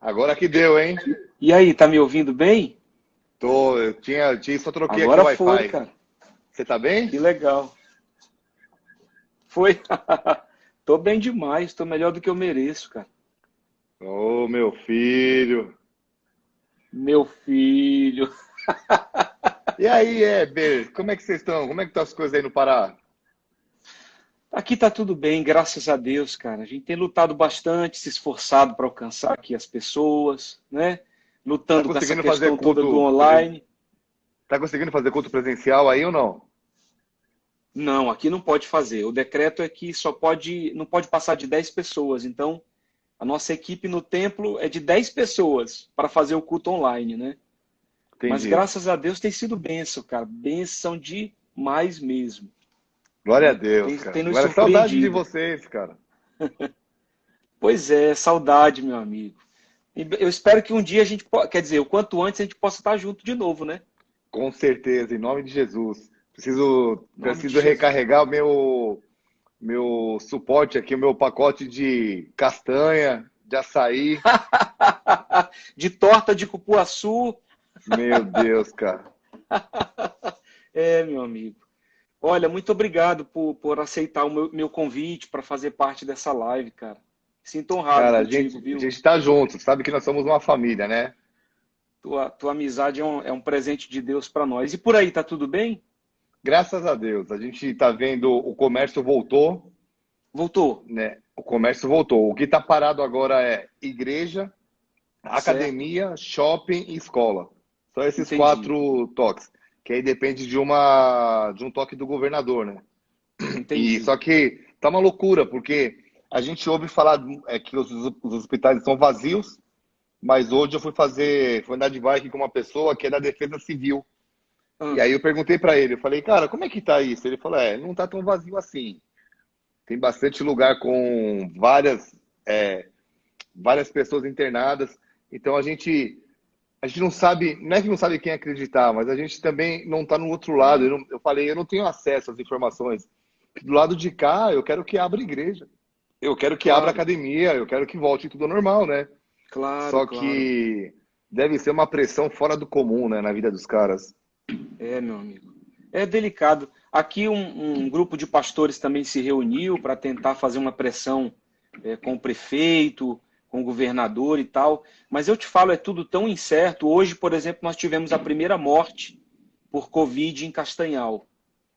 Agora que deu, hein? E aí, tá me ouvindo bem? Só troquei aqui o Agora foi, Wi-Fi. cara. Você tá bem? Que legal. Foi. Tô bem demais, tô melhor do que eu mereço, cara. Ô, meu filho. Meu filho. E aí, Heber, como é que vocês estão? Como é que estão as coisas aí no Pará? Aqui tá tudo bem, graças a Deus, cara. A gente tem lutado bastante, se esforçado para alcançar aqui as pessoas, né? Tá Lutando com essa conseguindo fazer questão toda do online. Tá conseguindo fazer culto presencial aí ou não? Não, aqui não pode fazer. O decreto é que não pode passar de 10 pessoas. Então, a nossa equipe no templo é de 10 pessoas para fazer o culto online, né? Mas Entendi. graças a Deus tem sido bênção, cara. Bênção demais mesmo, Glória a né? Deus, Tem cara. nos Agora, saudade de surpreendido. vocês, cara. Pois é, saudade, meu amigo. E eu espero que um dia a gente, quer dizer, o quanto antes a gente possa estar junto de novo, né? Com certeza, em nome de Jesus. Em nome de Preciso Jesus. recarregar meu suporte aqui, o meu pacote de castanha, de açaí. De torta de cupuaçu. Meu Deus, cara. É, meu amigo. Olha, muito obrigado por aceitar o meu convite para fazer parte dessa live, cara. Sinto honrado Cara, contigo, a viu? gente tá junto, sabe que nós somos uma família, né? Tua amizade é um presente de Deus para nós. E por aí, tá tudo bem? Graças a Deus, a gente tá vendo o comércio voltou, Voltou, né? O comércio voltou. O que tá parado agora é igreja, certo? academia, shopping e escola. Só esses Entendi, quatro toques. Que aí depende de um toque do governador, né? E entendi. só que tá uma loucura, porque a gente ouve falar que os hospitais estão vazios, mas hoje fui andar de bike com uma pessoa que é da Defesa Civil. E Ah, aí eu perguntei para ele, eu falei, cara, como é que tá isso? Ele falou, não tá tão vazio assim. Tem bastante lugar com várias pessoas internadas. Então a gente não sabe, não é que não sabe quem acreditar, mas a gente também não está no outro lado. Eu falei, eu não tenho acesso às informações. Do lado de cá, eu quero que abra igreja. Eu quero que abra claro, academia, eu quero que volte tudo ao normal, né? claro, Só claro. que deve ser uma pressão fora do comum, né, na vida dos caras. É, meu amigo. É delicado. Aqui um grupo de pastores também se reuniu para tentar fazer uma pressão com o prefeito, com o governador e tal. Mas eu te falo, é tudo tão incerto. Hoje, por exemplo, nós tivemos a primeira morte por Covid em Castanhal,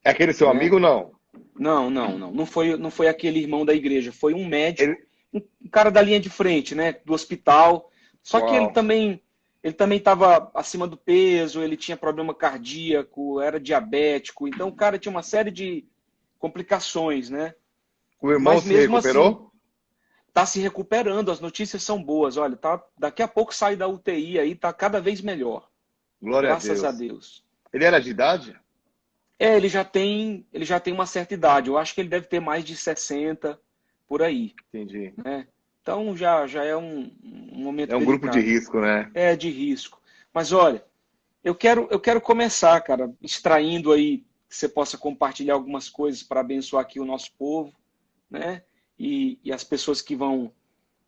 É aquele seu né? amigo, não? Não, não, não. Não foi aquele irmão da igreja, foi um médico, Ele... um cara da linha de frente, né, do hospital. Só que ele Uau. também ele também estava acima do peso, ele tinha problema cardíaco, era diabético, então o cara tinha uma série de complicações, né? O irmão Mas se mesmo assim, recuperou? está se recuperando, as notícias são boas. Olha, daqui a pouco sai da UTI aí, tá cada vez melhor. Glória a Graças a Deus. Deus. Ele era de idade? É, ele já tem uma certa idade. Eu acho que ele deve ter mais de 60 por aí, Entendi. né? Então já é um É momento um grupo de delicado. risco, né? É de risco. Mas olha, eu quero começar, cara, extraindo aí que você possa compartilhar algumas coisas para abençoar aqui o nosso povo, né? E as pessoas que vão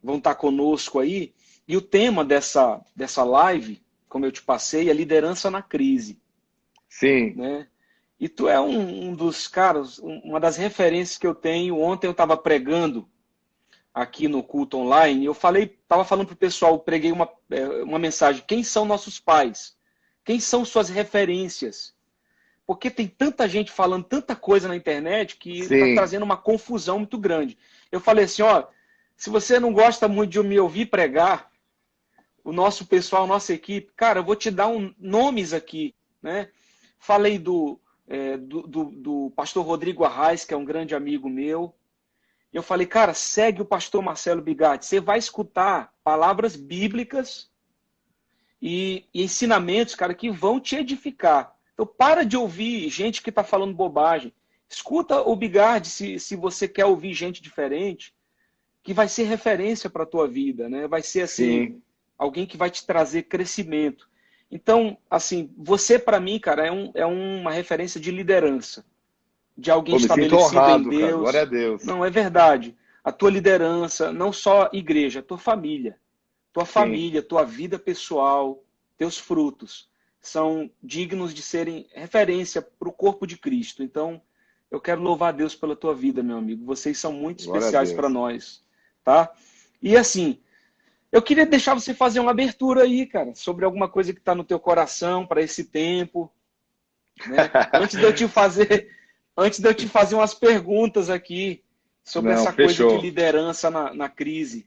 estar conosco aí. E o tema dessa live, como eu te passei, é liderança na crise, Sim. né? E tu é um dos caras, uma das referências que eu tenho. Ontem eu estava pregando aqui no culto online, e eu estava falando para o pessoal, preguei uma mensagem: quem são nossos pais? Quem são suas referências? Porque tem tanta gente falando tanta coisa na internet que está Sim. trazendo uma confusão muito grande. Eu falei assim, ó, se você não gosta muito de me ouvir pregar, o nosso pessoal, a nossa equipe, cara, eu vou te dar nomes aqui, né? Falei do pastor Rodrigo Arraes, que é um grande amigo meu. Eu falei, cara, segue o pastor Marcelo Bigatti. Você vai escutar palavras bíblicas e ensinamentos, cara, que vão te edificar. Então, para de ouvir gente que está falando bobagem. Escuta o Bigatti se você quer ouvir gente diferente, que vai ser referência para a tua vida, né? Vai ser, assim, Sim. alguém que vai te trazer crescimento. Então, assim, você, para mim, cara, é uma referência de liderança, de alguém Pô, me sinto estabelecido em honrado, cara. Glória a Deus. Deus. Não, é verdade. A tua liderança, não só igreja, a tua família. tua Sim, família, tua vida pessoal, teus frutos são dignos de serem referência para o corpo de Cristo. Então, eu quero louvar a Deus pela tua vida, meu amigo. Vocês são muito glória a especiais para Deus. nós, tá? E assim, eu queria deixar você fazer uma abertura aí, cara, sobre alguma coisa que está no teu coração para esse tempo, né? Antes de eu te fazer umas perguntas aqui sobre Não, essa coisa de fechou. liderança na crise.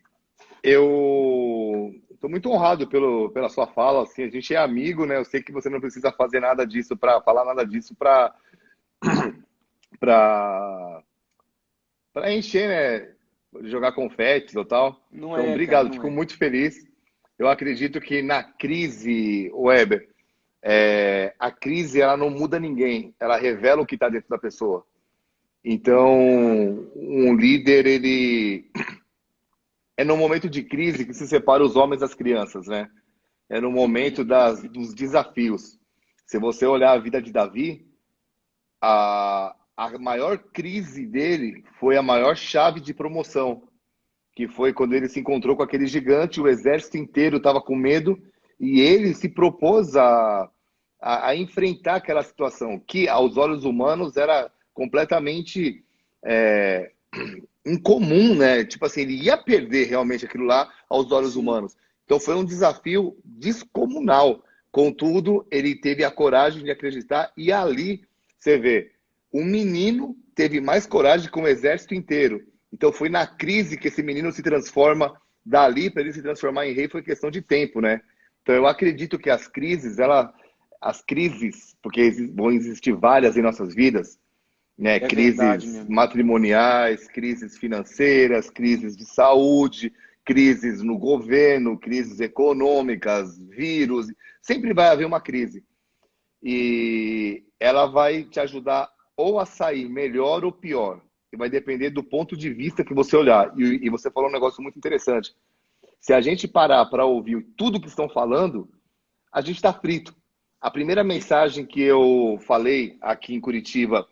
Eu estou muito honrado pela sua fala. Assim, a gente é amigo, né? Eu sei que você não precisa fazer nada disso para falar nada disso para encher, né? Jogar confetes ou tal. Não Então, é, cara, obrigado. não Fico é. muito feliz. Eu acredito que na crise, Weber, a crise ela não muda ninguém. Ela revela o que está dentro da pessoa. Então, um líder, ele é no momento de crise que se separa os homens das crianças, né? É no momento dos desafios. Se você olhar a vida de Davi, a maior crise dele foi a maior chave de promoção, que foi quando ele se encontrou com aquele gigante, o exército inteiro estava com medo e ele se propôs a enfrentar aquela situação, que aos olhos humanos era completamente é, incomum, né? Tipo assim, ele ia perder realmente aquilo lá aos olhos Sim, humanos. Então foi um desafio descomunal. Contudo, ele teve a coragem de acreditar e ali você vê, um menino teve mais coragem que um exército inteiro. Então foi na crise que esse menino se transforma dali para ele se transformar em rei foi questão de tempo, né? Então eu acredito que as crises, porque vão existir várias em nossas vidas, né? é verdade, meu Crises amigo. matrimoniais, crises financeiras, crises de saúde, crises no governo, crises econômicas, vírus, sempre vai haver uma crise. E ela vai te ajudar ou a sair melhor ou pior. E vai depender do ponto de vista que você olhar. E você falou um negócio muito interessante. Se a gente parar para ouvir tudo que estão falando, a gente está frito. A primeira mensagem que eu falei aqui em Curitiba,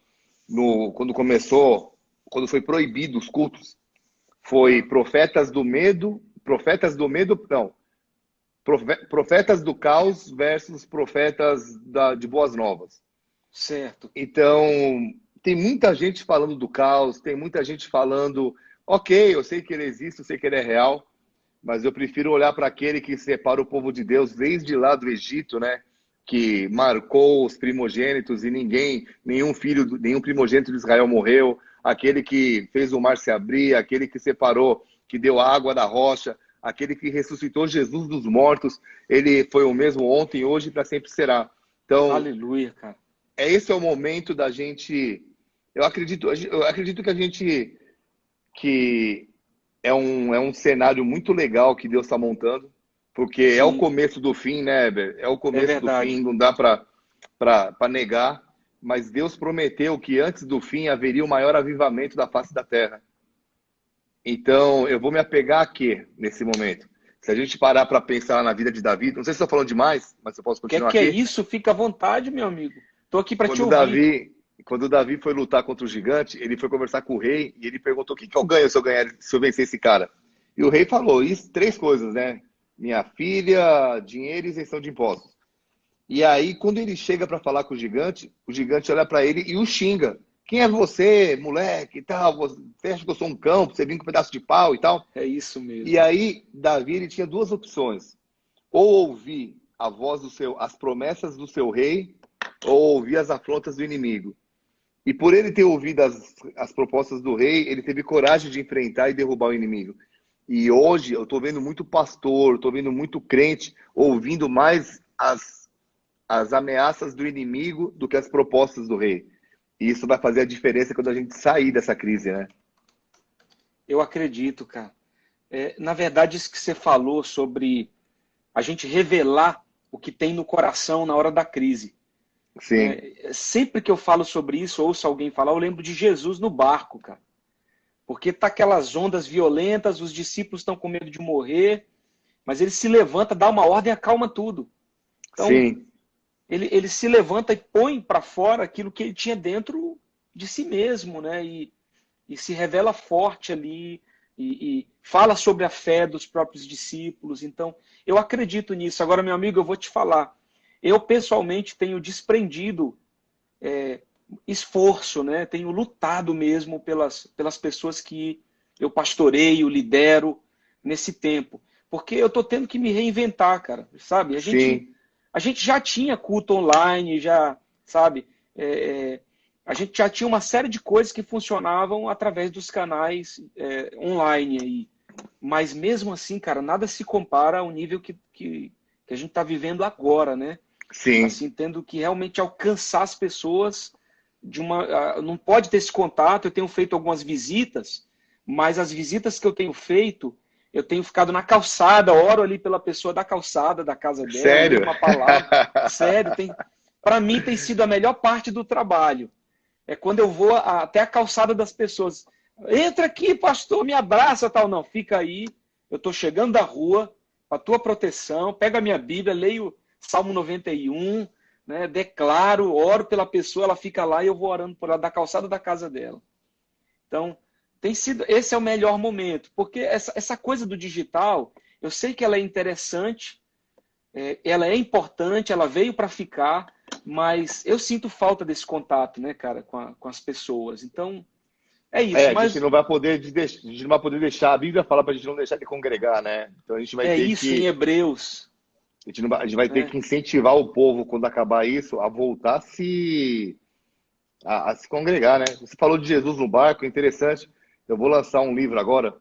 quando começou, quando foi proibido os cultos, foi não, profetas do caos versus profetas de boas novas. Certo. Então, tem muita gente falando do caos, tem muita gente falando, ok, eu sei que ele existe, eu sei que ele é real, mas eu prefiro olhar para aquele que separa o povo de Deus desde lá do Egito, né? Que marcou os primogênitos e nenhum primogênito de Israel morreu, aquele que fez o mar se abrir, aquele que separou, que deu a água da rocha, aquele que ressuscitou Jesus dos mortos, ele foi o mesmo ontem, hoje e para sempre será. Então, Aleluia, cara. esse é o momento da gente. Eu acredito que a gente que é um cenário muito legal que Deus está montando, porque é o Sim, começo do fim, né, Heber? É o é começo do fim, verdade. não dá para negar, mas Deus prometeu que antes do fim haveria o maior avivamento da face da terra. Então, eu vou me apegar a quê nesse momento? Se a gente parar para pensar na vida de Davi, não sei se estou falando demais, mas eu posso continuar Que é aqui. isso? Fica à vontade, meu amigo. Tô aqui para te Quando ouvir. Davi, quando Davi foi lutar contra o gigante, ele foi conversar com o rei e ele perguntou: o que que eu ganho se eu vencer esse cara? E o rei falou: isso, três coisas, né? Minha filha, dinheiro e isenção de impostos. E aí, quando ele chega para falar com o gigante olha para ele e o xinga. Quem é você, moleque e tal? Você acha que eu sou um cão? Você vem com um pedaço de pau e tal? É isso E mesmo. aí, Davi ele tinha duas opções: ou ouvir a voz as promessas do seu rei, ou ouvir as afrontas do inimigo. E por ele ter ouvido as propostas do rei, ele teve coragem de enfrentar e derrubar o inimigo. E hoje eu estou vendo muito pastor, estou vendo muito crente ouvindo mais as ameaças do inimigo do que as propostas do rei. E isso vai fazer a diferença quando a gente sair dessa crise, né? Eu acredito, cara. Na verdade, isso que você falou sobre a gente revelar o que tem no coração na hora da crise. Né? Sim, Sempre que eu falo sobre isso, ouço alguém falar, eu lembro de Jesus no barco, cara. Porque tá aquelas ondas violentas, os discípulos estão com medo de morrer, mas ele se levanta, dá uma ordem e acalma tudo. Então, sim, ele se levanta e põe para fora aquilo que ele tinha dentro de si mesmo, né? E se revela forte ali, e fala sobre a fé dos próprios discípulos. Então, eu acredito nisso. Agora, meu amigo, eu vou te falar. Eu, pessoalmente, tenho desprendido esforço, né? Tenho lutado mesmo pelas pessoas que eu pastoreio, lidero nesse tempo. Porque eu estou tendo que me reinventar, cara, sabe? Sim, A gente já tinha culto online, já, sabe? A gente já tinha uma série de coisas que funcionavam através dos canais online aí. Mas mesmo assim, cara, nada se compara ao nível que a gente está vivendo agora, né? sim. Assim, tendo que realmente alcançar as pessoas de uma. Não pode ter esse contato. Eu tenho feito algumas visitas, mas as visitas que eu tenho feito, eu tenho ficado na calçada, oro ali pela pessoa da calçada, da casa dela, leio Sério? uma palavra. Sério, para mim tem sido a melhor parte do trabalho. É quando eu vou até a calçada das pessoas. Entra aqui, pastor, me abraça, tal. Não, fica aí. Eu estou chegando da rua, para a tua proteção, pego a minha Bíblia, leio Salmo 91, né, declaro, oro pela pessoa, ela fica lá e eu vou orando por ela, da calçada da casa dela. Então, esse é o melhor momento, porque essa coisa do digital, eu sei que ela é interessante, ela é importante, ela veio para ficar, mas eu sinto falta desse contato, né, cara, com as pessoas. Então, é isso. A gente Mas não vai poder, a gente não vai poder deixar, a Bíblia fala para a gente não deixar de congregar, né? Então a gente vai é ter isso em que, Hebreus. a gente vai ter Né? que incentivar o povo, quando acabar isso, a voltar a se congregar, né? Você falou de Jesus no barco, interessante. Eu vou lançar um livro agora.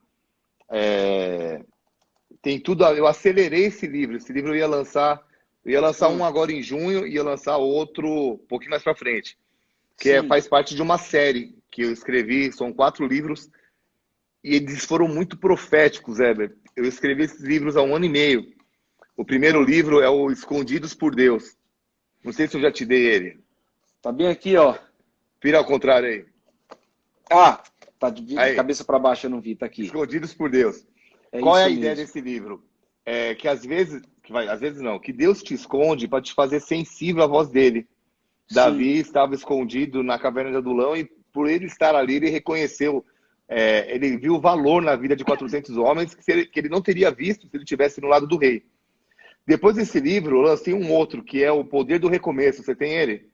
Tem tudo, eu acelerei esse livro. Esse livro eu ia lançar um agora em junho e ia lançar outro um pouquinho mais para frente, Sim. faz parte de uma série que eu escrevi, são 4 livros. E eles foram muito proféticos, Heber. Eu escrevi esses livros há 1 ano e meio. O primeiro Ah, livro é o Escondidos por Deus. Não sei se eu já te dei ele. tá bem aqui, ó. Vira ao contrário aí. Ah, tá de Aí, cabeça para baixo, eu não vi, tá aqui. Escondidos por Deus. É Qual é a isso ideia mesmo. desse livro? É que às vezes não, que Deus te esconde para te fazer sensível à voz dele. Sim, Davi estava escondido na caverna de Adulão e por ele estar ali, ele reconheceu, ele viu o valor na vida de 400 homens que ele não teria visto se ele tivesse no lado do rei. Depois desse livro, eu lancei um outro, que é O Poder do Recomeço. Você tem ele?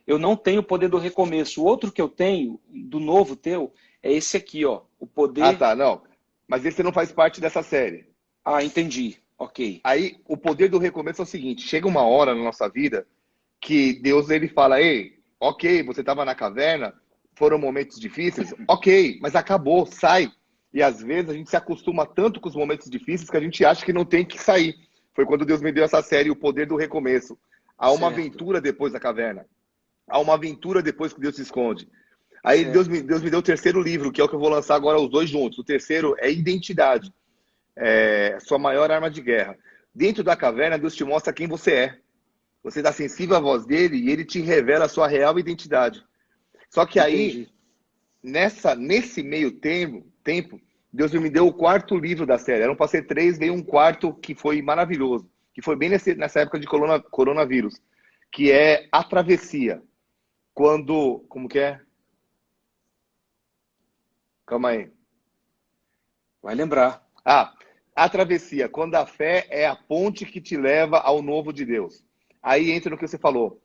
eu não tenho o poder do recomeço. O outro que eu tenho, do novo teu, é esse aqui, ó. O Ah, poder. tá, não. Mas esse não faz parte dessa série. Ah, entendi. Ok. Aí, o poder do recomeço é o seguinte: chega uma hora na nossa vida que Deus ele fala, ei, ok, você estava na caverna, foram momentos difíceis, ok, mas acabou, sai. E às vezes a gente se acostuma tanto com os momentos difíceis que a gente acha que não tem que sair. Foi quando Deus me deu essa série, O Poder do Recomeço. Há uma Certo. aventura depois da caverna. Há uma aventura depois que Deus se esconde. Aí Certo. Deus me deu o terceiro livro, que é o que eu vou lançar agora, os dois juntos. O terceiro é Identidade, sua maior arma de guerra. Dentro da caverna, Deus te mostra quem você é. Você está sensível à voz dele e ele te revela a sua real identidade. Só que aí, Entendi. nesse meio tempo, Deus me deu o quarto livro da série. Eram para ser 3, veio um quarto que foi maravilhoso, que foi bem nessa época de coronavírus, que é A Travessia. Quando, como que é? Calma aí. Vai lembrar. Ah, a travessia, quando a fé é a ponte que te leva ao novo de Deus. Aí entra no que você falou.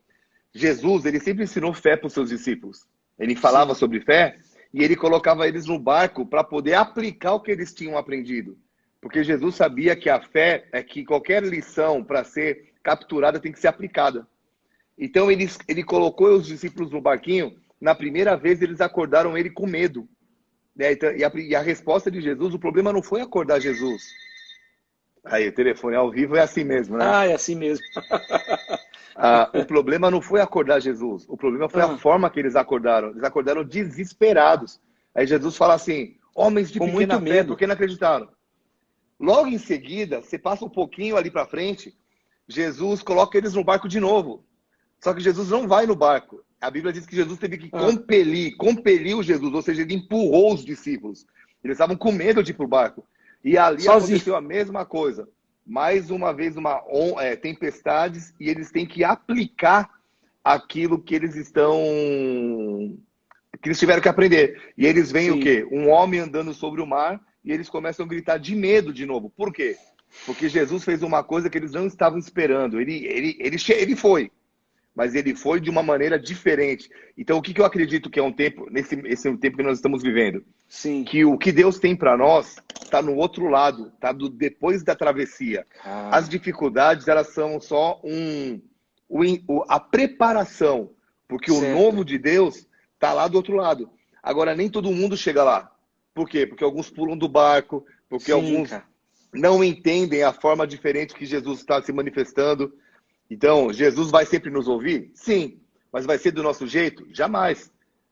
Jesus, ele sempre ensinou fé para os seus discípulos. Ele falava Sim. sobre fé e ele colocava eles no barco para poder aplicar o que eles tinham aprendido. Porque Jesus sabia que a fé é que qualquer lição para ser capturada tem que ser aplicada. Então ele colocou os discípulos no barquinho. Na primeira vez eles acordaram ele com medo. Né? Então, e a resposta de Jesus, o problema não foi acordar Jesus. Aí, o telefone ao vivo é assim mesmo, né? Ah, é assim mesmo. O problema não foi acordar Jesus. O problema foi a Ah, forma que eles acordaram. Eles acordaram desesperados. Aí Jesus fala assim: homens de com muito pequena fé, por medo. que não acreditaram? Logo em seguida, você passa um pouquinho ali para frente, Jesus coloca eles no barco de novo. Só que Jesus não vai no barco. A Bíblia diz que Jesus teve que Ah, compeliu Jesus, ou seja, ele empurrou os discípulos. Eles estavam com medo de ir para o barco. E ali sozinho. aconteceu a mesma coisa. Mais uma vez, tempestades, e eles têm que aplicar aquilo que eles tiveram que aprender. E eles veem o Sim. quê? Um homem andando sobre o mar e eles começam a gritar de medo de novo. Por quê? Porque Jesus fez uma coisa que eles não estavam esperando. Ele foi, mas ele foi de uma maneira diferente. Então, o que eu acredito que é um tempo, esse é um tempo que nós estamos vivendo? Sim. Que o que Deus tem para nós está no outro lado, está depois da travessia. As dificuldades, elas são só a preparação, porque certo. O novo de Deus está lá do outro lado. Agora, nem todo mundo chega lá. Por quê? Porque alguns pulam do barco, porque alguns não entendem a forma diferente que Jesus está se manifestando. Então, Jesus vai sempre nos ouvir? Sim. Mas vai ser do nosso jeito? Jamais.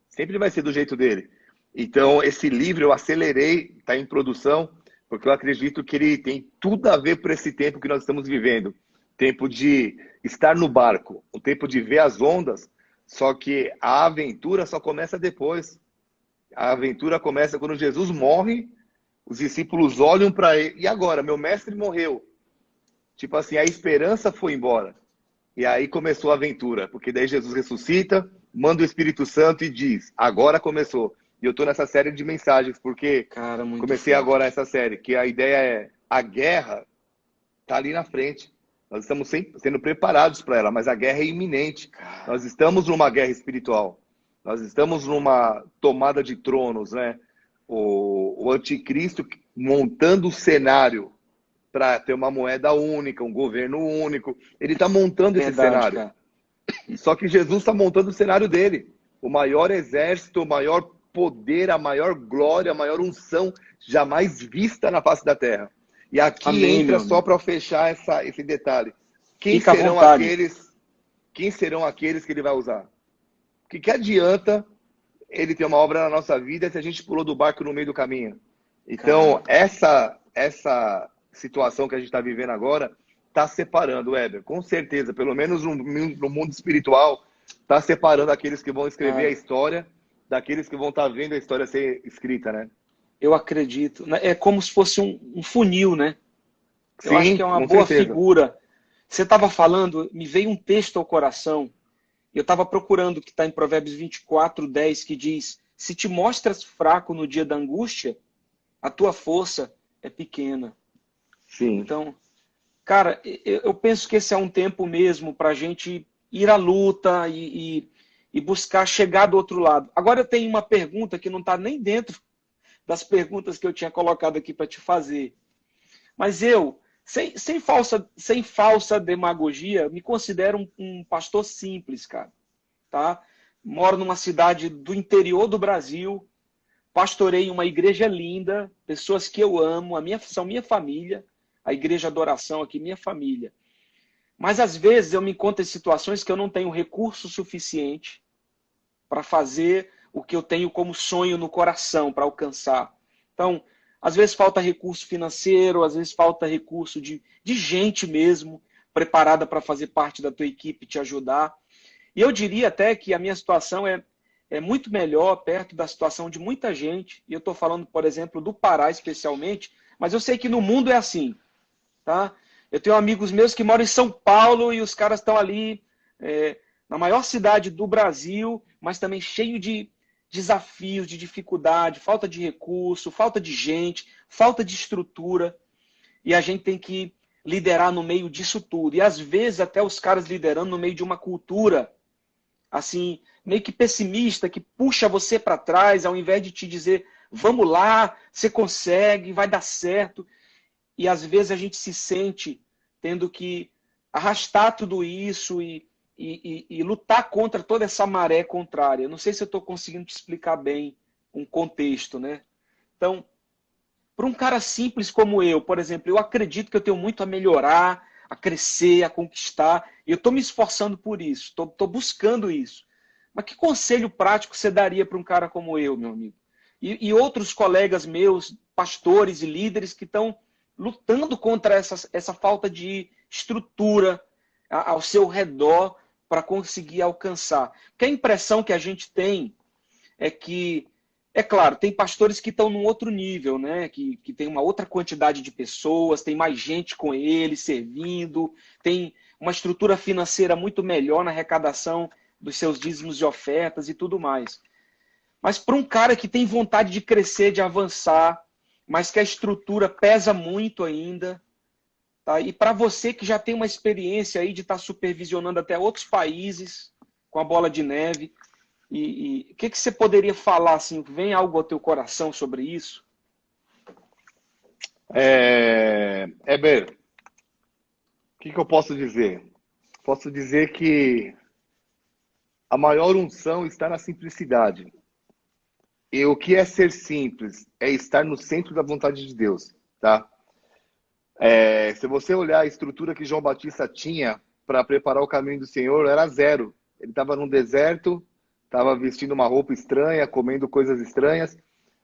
Sempre vai ser do jeito dele. Então, esse livro eu acelerei, está em produção, porque eu acredito que ele tem tudo a ver por esse tempo que nós estamos vivendo. Tempo de estar no barco, o tempo de ver as ondas, só que a aventura só começa depois. A aventura começa quando Jesus morre, os discípulos olham para ele, e agora? Meu mestre morreu. Tipo assim, a esperança foi embora. E aí começou a aventura, porque daí Jesus ressuscita, manda o Espírito Santo e diz, agora começou. E eu estou nessa série de mensagens, porque comecei agora essa série, que a ideia é, a guerra está ali na frente. Nós estamos sendo preparados para ela, mas a guerra é iminente. Nós estamos numa guerra espiritual. Nós estamos numa tomada de tronos, né? O anticristo montando o cenário para ter uma moeda única, um governo único. Ele está montando esse cenário. Cara. Só que Jesus está montando o cenário dele. O maior exército, o maior poder, a maior glória, a maior unção jamais vista na face da terra. E aqui Amém, entra só para fechar esse detalhe. Quem serão aqueles que ele vai usar? O que adianta ele ter uma obra na nossa vida se a gente pulou do barco no meio do caminho? Então, essa situação que a gente está vivendo agora está separando, Weber, com certeza, pelo menos no mundo espiritual, está separando aqueles que vão escrever a história daqueles que vão estar vendo a história ser escrita, né? Eu acredito. É como se fosse um funil, né? Eu Sim, acho que é uma boa figura. Você estava falando, me veio um texto ao coração. Eu estava procurando, que está em Provérbios 24:10, que diz, se te mostras fraco no dia da angústia, a tua força é pequena. Sim. Então, cara, eu penso que esse é um tempo mesmo para a gente ir à luta e buscar chegar do outro lado. Agora eu tenho uma pergunta que não está nem dentro das perguntas que eu tinha colocado aqui para te fazer. Mas eu, sem falsa demagogia, me considero um pastor simples, cara. Tá? Moro numa cidade do interior do Brasil, pastorei uma igreja linda, pessoas que eu amo, são minha família, a igreja Adoração aqui, minha família. Mas às vezes eu me encontro em situações que eu não tenho recurso suficiente para fazer o que eu tenho como sonho no coração para alcançar. Então, às vezes falta recurso financeiro, às vezes falta recurso de gente mesmo, preparada para fazer parte da tua equipe e te ajudar. E eu diria até que a minha situação é muito melhor perto da situação de muita gente. E eu estou falando, por exemplo, do Pará especialmente, mas eu sei que no mundo é assim. Tá? Eu tenho amigos meus que moram em São Paulo e os caras estão ali na maior cidade do Brasil, mas também cheio de desafios, de dificuldade, falta de recurso, falta de gente, falta de estrutura. E a gente tem que liderar no meio disso tudo. E às vezes até os caras liderando no meio de uma cultura assim, meio que pessimista, que puxa você para trás, ao invés de te dizer, vamos lá, você consegue, vai dar certo. E às vezes a gente se sente tendo que arrastar tudo isso e lutar contra toda essa maré contrária. Não sei se eu estou conseguindo te explicar bem um contexto, né? Então, para um cara simples como eu, por exemplo, eu acredito que eu tenho muito a melhorar, a crescer, a conquistar, e eu estou me esforçando por isso, estou buscando isso. Mas que conselho prático você daria para um cara como eu, meu amigo? E outros colegas meus, pastores e líderes que estão lutando contra essa falta de estrutura ao seu redor para conseguir alcançar. Porque a impressão que a gente tem é que, é claro, tem pastores que estão num outro nível, né? Que tem uma outra quantidade de pessoas, tem mais gente com eles servindo, tem uma estrutura financeira muito melhor na arrecadação dos seus dízimos e ofertas e tudo mais. Mas para um cara que tem vontade de crescer, de avançar, mas que a estrutura pesa muito ainda. Tá? E para você que já tem uma experiência aí de estar supervisionando até outros países com a bola de neve, e o que você poderia falar, assim, vem algo ao teu coração sobre isso? Heber, o que eu posso dizer? Posso dizer que a maior unção está na simplicidade. E o que é ser simples? É estar no centro da vontade de Deus, tá? Se você olhar a estrutura que João Batista tinha para preparar o caminho do Senhor, era zero. Ele estava num deserto, estava vestindo uma roupa estranha, comendo coisas estranhas,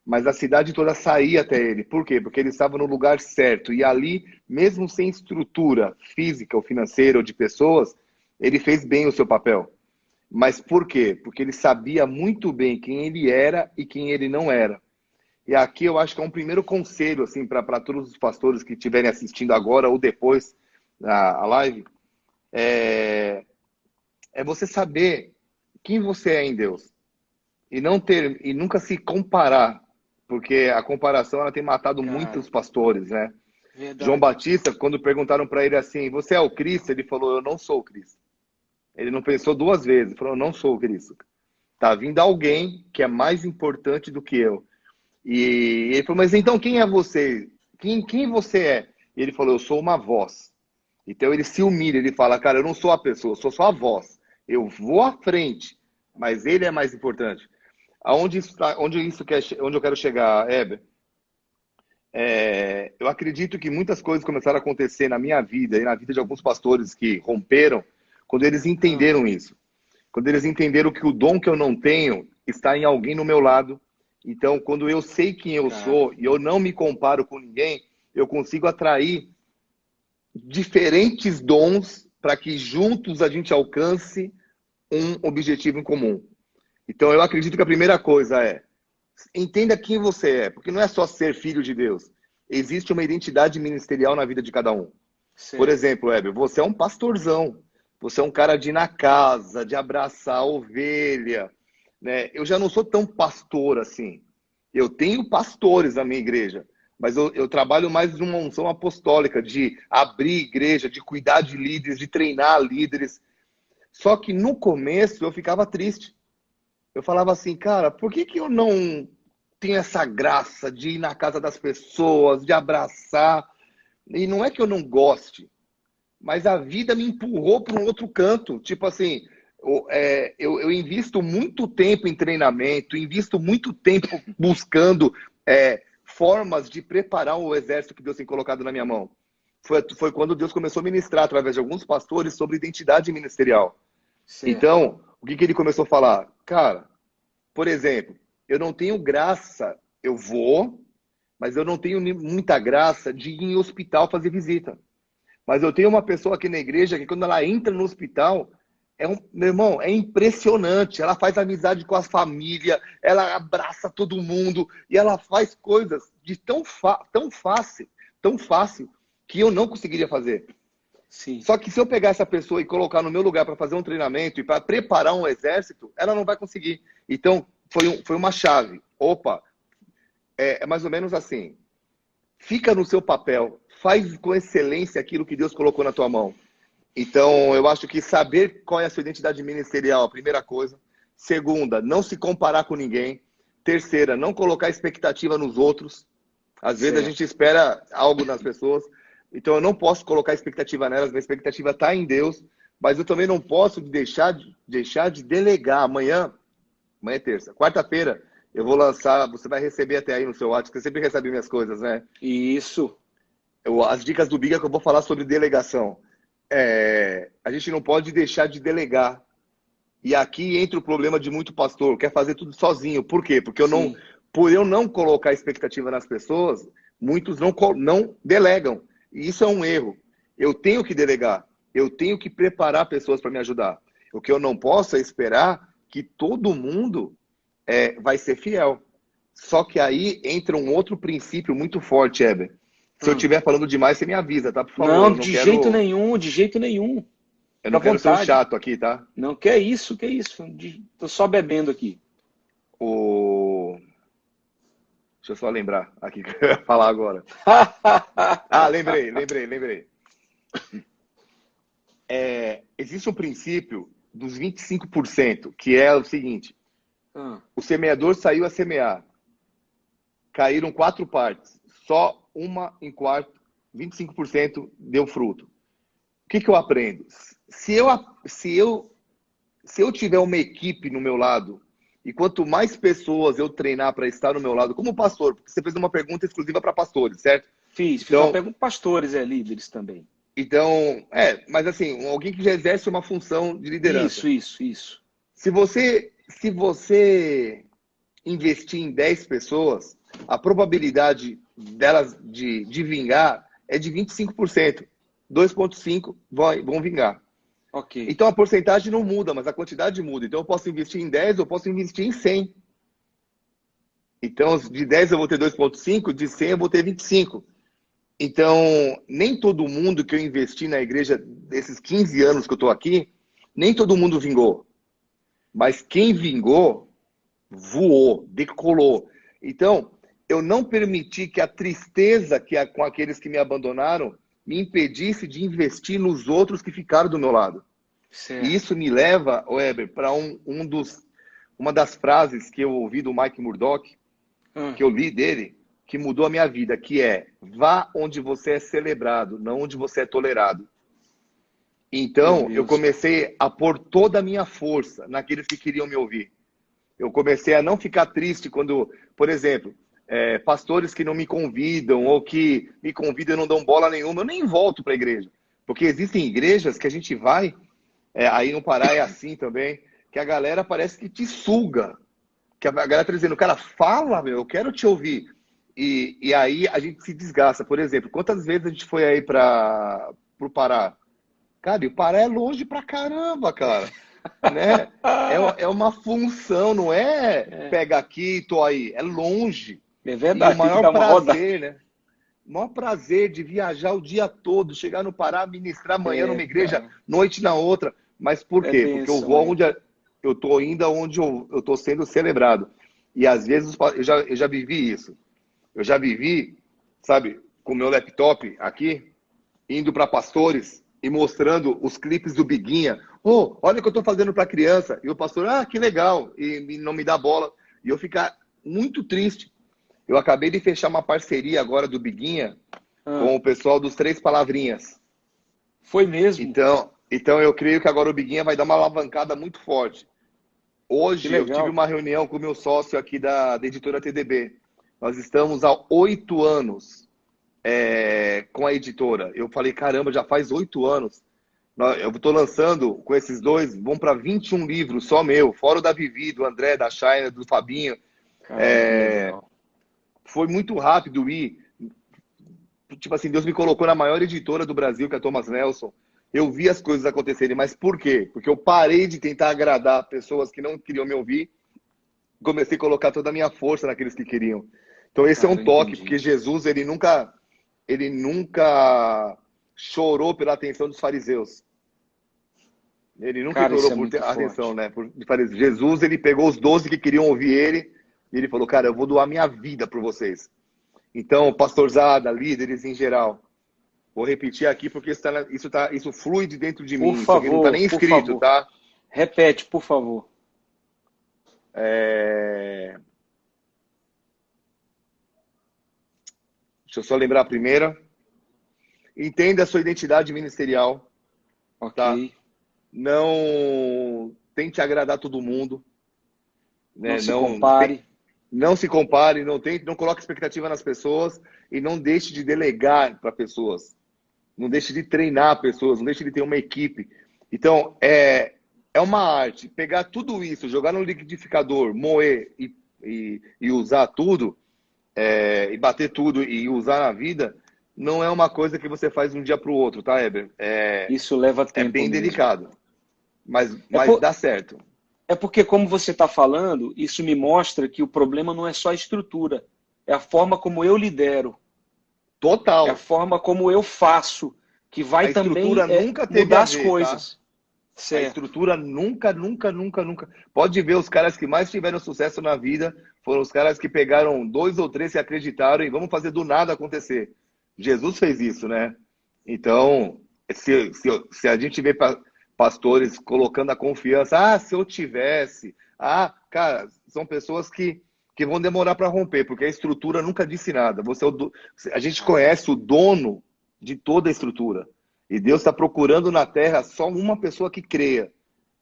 mas a cidade toda saía até ele. Por quê? Porque ele estava no lugar certo. E ali, mesmo sem estrutura física ou financeira ou de pessoas, ele fez bem o seu papel. Mas por quê? Porque ele sabia muito bem quem ele era e quem ele não era. E aqui eu acho que é um primeiro conselho assim, para todos os pastores que estiverem assistindo agora ou depois a live, é você saber quem você é em Deus e não ter e nunca se comparar, porque a comparação ela tem matado Cara, muitos pastores, né? João verdade. Batista, quando perguntaram para ele assim, você é o Cristo? Ele falou, eu não sou o Cristo. Ele não pensou duas vezes, falou, eu não sou o Cristo. Tá vindo alguém que é mais importante do que eu. E ele falou, mas então quem é você? Quem você é? E ele falou, eu sou uma voz. Então ele se humilha, ele fala, cara, eu não sou a pessoa, eu sou só a voz. Eu vou à frente, mas ele é mais importante. Onde eu quero chegar, Heber? Eu acredito que muitas coisas começaram a acontecer na minha vida e na vida de alguns pastores que romperam, quando eles Ah, entenderam isso. Quando eles entenderam que o dom que eu não tenho está em alguém no meu lado. Então, quando eu sei quem eu cara, sou e eu não me comparo com ninguém, eu consigo atrair diferentes dons para que juntos a gente alcance um objetivo em comum. Então, eu acredito que a primeira coisa é entenda quem você é, porque não é só ser filho de Deus. Existe uma identidade ministerial na vida de cada um. Por certo. exemplo, Heber, você é um pastorzão. Você é um cara de ir na casa, de abraçar a ovelha, né? Eu já não sou tão pastor assim. Eu tenho pastores na minha igreja, mas eu trabalho mais numa unção apostólica, de abrir igreja, de cuidar de líderes, de treinar líderes. Só que no começo eu ficava triste. Eu falava assim, cara, por que eu não tenho essa graça de ir na casa das pessoas, de abraçar? E não é que eu não goste, mas a vida me empurrou para um outro canto. Tipo assim, eu invisto muito tempo em treinamento, invisto muito tempo buscando formas de preparar o exército que Deus tem colocado na minha mão. Foi quando Deus começou a ministrar através de alguns pastores sobre identidade ministerial. Certo. Então, o que ele começou a falar? Cara, por exemplo, eu não tenho graça, eu vou, mas eu não tenho muita graça de ir em hospital fazer visita. Mas eu tenho uma pessoa aqui na igreja que quando ela entra no hospital, meu irmão, é impressionante. Ela faz amizade com a família, ela abraça todo mundo e ela faz coisas de tão fácil, que eu não conseguiria fazer. Sim. Só que se eu pegar essa pessoa e colocar no meu lugar para fazer um treinamento e para preparar um exército, ela não vai conseguir. Então, foi uma chave. Opa, é mais ou menos assim. Fica no seu papel, faz com excelência aquilo que Deus colocou na tua mão. Então, eu acho que saber qual é a sua identidade ministerial, a primeira coisa. Segunda, não se comparar com ninguém. Terceira, não colocar expectativa nos outros. Às vezes a gente Certo. espera algo nas pessoas. Então, eu não posso colocar expectativa nelas. Minha expectativa está em Deus. Mas eu também não posso deixar de delegar. Amanhã é terça. Quarta-feira, eu vou lançar. Você vai receber até aí no seu WhatsApp. Você sempre recebe minhas coisas, né? Isso. As dicas do Biga que eu vou falar sobre delegação. A gente não pode deixar de delegar. E aqui entra o problema de muito pastor, quer fazer tudo sozinho. Por quê? Porque Sim. por eu não colocar expectativa nas pessoas, muitos não delegam. E isso é um erro. Eu tenho que delegar. Eu tenho que preparar pessoas para me ajudar. O que eu não posso é esperar que todo mundo vai ser fiel. Só que aí entra um outro princípio muito forte, Heber. Se eu Hum. estiver falando demais, você me avisa, tá? Por favor, Não, de jeito nenhum, de jeito nenhum. eu Fica à não quero ser o vontade. chato aqui, tá? Não, que é isso, que é isso. Tô só bebendo aqui. O... Deixa eu só lembrar aqui que eu ia falar agora. Lembrei. Existe um princípio dos 25%, que é o seguinte. O semeador saiu a semear. Caíram 4 partes. Só uma em quarto, 25% deu fruto. O que eu aprendo? Se eu tiver uma equipe no meu lado, e quanto mais pessoas eu treinar para estar no meu lado, como pastor, porque você fez uma pergunta exclusiva para pastores, certo? Fiz uma pergunta para pastores, líderes também. Então, mas assim, alguém que já exerce uma função de liderança. Isso. Se você investir em 10 pessoas, a probabilidade delas de vingar é de 25%. 2,5% vão vingar. Ok. Então a porcentagem não muda, mas a quantidade muda. Então eu posso investir em 10, eu posso investir em 100. Então de 10 eu vou ter 2,5, de 100 eu vou ter 25. Então nem todo mundo que eu investi na igreja desses 15 anos que eu estou aqui, nem todo mundo vingou. Mas quem vingou, voou, decolou. Então eu não permiti que a tristeza com aqueles que me abandonaram me impedisse de investir nos outros que ficaram do meu lado. Certo. E isso me leva, Weber, para uma das frases que eu ouvi do Mike Murdock, que eu li dele, que mudou a minha vida, que é: vá onde você é celebrado, não onde você é tolerado. Então, eu comecei a pôr toda a minha força naqueles que queriam me ouvir. Eu comecei a não ficar triste quando, por exemplo, pastores que não me convidam ou que me convidam e não dão bola nenhuma, eu nem volto para a igreja. Porque existem igrejas que a gente vai, aí no Pará é assim também, que a galera parece que te suga. Que a galera tá dizendo, cara, fala, meu, eu quero te ouvir. E aí a gente se desgasta. Por exemplo, quantas vezes a gente foi aí pro Pará? Cara, e o Pará é longe pra caramba, cara. Né? É uma função, não pega aqui, tô aí. É longe. É verdade, e o maior prazer, né? O maior prazer de viajar o dia todo, chegar no Pará, ministrar amanhã numa igreja, noite na outra. Mas por quê? Porque eu vou onde eu tô indo, onde eu tô sendo celebrado. E às vezes eu já vivi isso. Eu já vivi, sabe, com o meu laptop aqui, indo para pastores e mostrando os clipes do Biguinha. Olha o que eu tô fazendo para criança. E o pastor, que legal. E não me dá bola. E eu ficar muito triste. Eu acabei de fechar uma parceria agora do Biguinha com o pessoal dos 3 Palavrinhas. Foi mesmo? Então eu creio que agora o Biguinha vai dar uma alavancada muito forte. Hoje eu tive uma reunião com o meu sócio aqui da editora TDB. Nós estamos há 8 anos com a editora. Eu falei, caramba, já faz 8 anos. Eu estou lançando com esses dois, vão para 21 livros, só meu. Fora o da Vivi, do André, da Chayna, do Fabinho. Foi muito rápido tipo assim, Deus me colocou na maior editora do Brasil, que é a Thomas Nelson. Eu vi as coisas acontecerem, mas por quê? Porque eu parei de tentar agradar pessoas que não queriam me ouvir, comecei a colocar toda a minha força naqueles que queriam. Então esse é um toque, porque Jesus, ele nunca chorou pela atenção dos fariseus. Ele nunca chorou por ter atenção, né? Jesus, ele pegou os 12 que queriam ouvir ele, e ele falou, cara, eu vou doar minha vida por vocês. Então, pastorzada, líderes em geral, vou repetir aqui porque isso flui de dentro de mim. Por favor, isso aqui não está nem escrito, tá? Repete, por favor. Deixa eu só lembrar a primeira. Entenda a sua identidade ministerial. Ok. Tá? Não tente agradar todo mundo. Né? Não se compare. Não se compare, não coloque expectativa nas pessoas e não deixe de delegar para pessoas. Não deixe de treinar pessoas, não deixe de ter uma equipe. Então, é uma arte. Pegar tudo isso, jogar no liquidificador, moer e usar tudo, e bater tudo e usar na vida, não é uma coisa que você faz de um dia para o outro, tá, Heber? Isso leva tempo. É bem delicado, mas dá certo. É porque, como você está falando, isso me mostra que o problema não é só a estrutura, é a forma como eu lidero. Total. É a forma como eu faço, que vai também mudar as coisas. Tá? A estrutura nunca. Pode ver, os caras que mais tiveram sucesso na vida foram os caras que pegaram 2 ou 3 que acreditaram e vamos fazer do nada acontecer. Jesus fez isso, né? Então, se a gente vê pastores colocando a confiança, se eu tivesse, cara, são pessoas que vão demorar para romper, porque a estrutura nunca disse nada. A gente conhece o dono de toda a estrutura. E Deus está procurando na terra só uma pessoa que creia.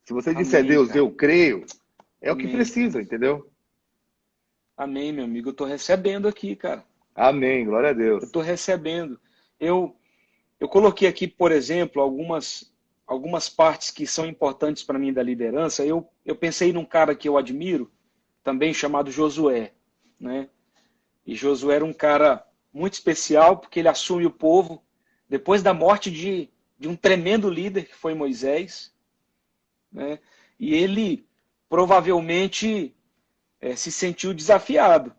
Se você disser, Amém, Deus, cara. eu creio, é Amém. o que precisa, entendeu? Amém, meu amigo. Eu estou recebendo aqui, cara. Amém, glória a Deus. Eu estou recebendo. Eu coloquei aqui, por exemplo, algumas partes que são importantes para mim da liderança. Eu pensei num cara que eu admiro, também chamado Josué, né? E Josué era um cara muito especial, porque ele assume o povo depois da morte de um tremendo líder, que foi Moisés, né? E ele provavelmente se sentiu desafiado.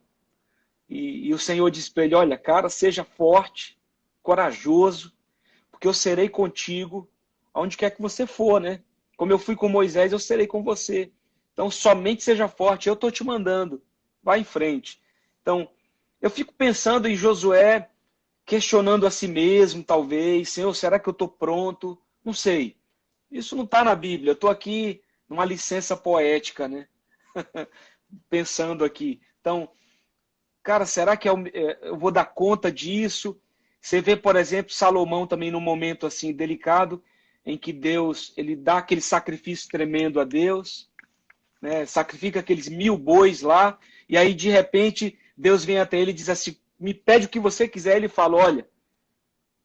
E o Senhor disse para ele, olha, cara, seja forte, corajoso, porque eu serei contigo aonde quer que você for, né? Como eu fui com Moisés, eu serei com você. Então, somente seja forte, eu estou te mandando. Vai em frente. Então, eu fico pensando em Josué, questionando a si mesmo, talvez. Senhor, será que eu estou pronto? Não sei. Isso não está na Bíblia. Eu estou aqui numa licença poética, né? Pensando aqui. Então, cara, será que eu vou dar conta disso? Você vê, por exemplo, Salomão também num momento assim delicado, em que Deus ele dá aquele sacrifício tremendo a Deus, né? Sacrifica aqueles 1000 bois lá, e aí de repente Deus vem até ele e diz assim, me pede o que você quiser. Ele fala, olha,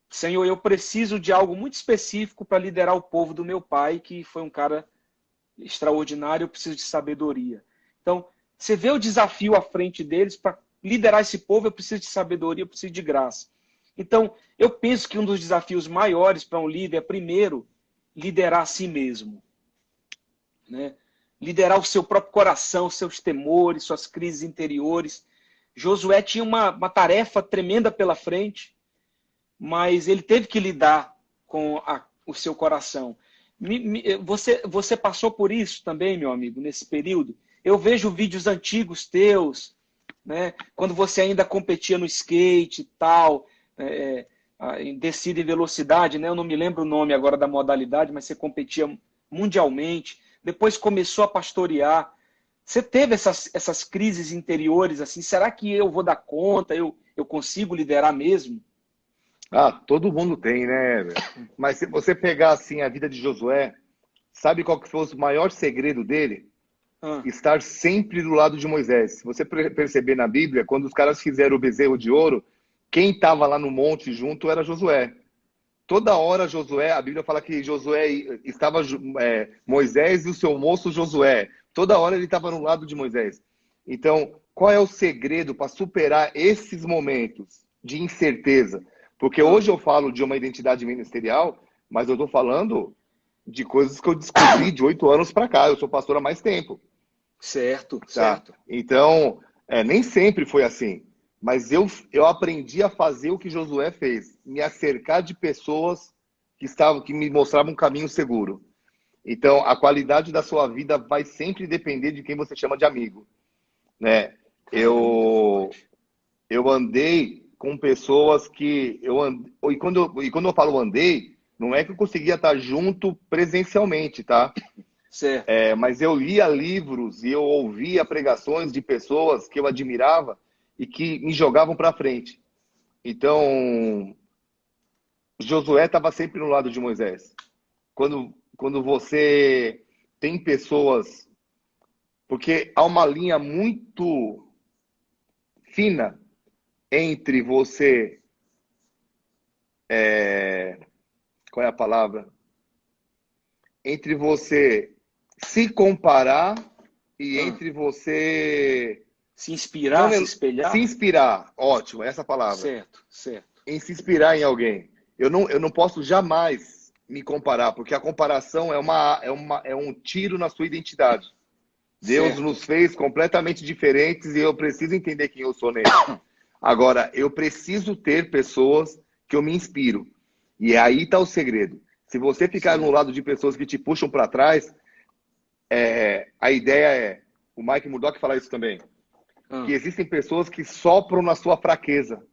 Senhor, eu preciso de algo muito específico para liderar o povo do meu pai, que foi um cara extraordinário, eu preciso de sabedoria. Então, você vê o desafio à frente deles, para liderar esse povo eu preciso de sabedoria, eu preciso de graça. Então, eu penso que um dos desafios maiores para um líder é, primeiro, liderar a si mesmo, né? Liderar o seu próprio coração, seus temores, suas crises interiores. Josué tinha uma tarefa tremenda pela frente, mas ele teve que lidar com o seu coração. Você passou por isso também, meu amigo, nesse período? Eu vejo vídeos antigos teus, né, quando você ainda competia no skate e tal, em descida em velocidade, né, eu não me lembro o nome agora da modalidade, mas você competia mundialmente, depois começou a pastorear. Você teve essas crises interiores, assim, será que eu vou dar conta, eu consigo liderar mesmo? Todo mundo tem, né? Mas se você pegar assim a vida de Josué, sabe qual que foi o maior segredo dele? Estar sempre do lado de Moisés. Se você perceber na Bíblia, quando os caras fizeram o bezerro de ouro, quem estava lá no monte junto era Josué. Toda hora Josué, a Bíblia fala que Josué estava Moisés e o seu moço Josué. Toda hora ele estava no lado de Moisés. Então, qual é o segredo para superar esses momentos de incerteza? Porque hoje eu falo de uma identidade ministerial, mas eu estou falando de coisas que eu descobri de 8 anos para cá. Eu sou pastor há mais tempo. Certo, Tá? certo. Então, nem sempre foi assim. Mas eu aprendi a fazer o que Josué fez. Me acercar de pessoas que me mostravam um caminho seguro. Então, a qualidade da sua vida vai sempre depender de quem você chama de amigo, né? Eu andei com pessoas que e quando eu falo andei, não é que eu conseguia estar junto presencialmente, tá? Certo. Mas eu lia livros e eu ouvia pregações de pessoas que eu admirava e que me jogavam para frente. Então, Josué estava sempre no lado de Moisés. Quando você tem pessoas, porque há uma linha muito fina entre você, qual é a palavra? Entre você se comparar e entre você se inspirar, se espelhar. Se inspirar, ótimo, essa palavra. Certo, certo. Em se inspirar em alguém. Eu não posso jamais me comparar, porque a comparação é um tiro na sua identidade. Deus Certo. nos fez completamente diferentes e eu preciso entender quem eu sou nele. Agora, eu preciso ter pessoas que eu me inspiro. E aí está o segredo. Se você ficar no lado de pessoas que te puxam para trás, a ideia o Mike Murdock fala isso também. Ah, que existem pessoas que sopram na sua fraqueza.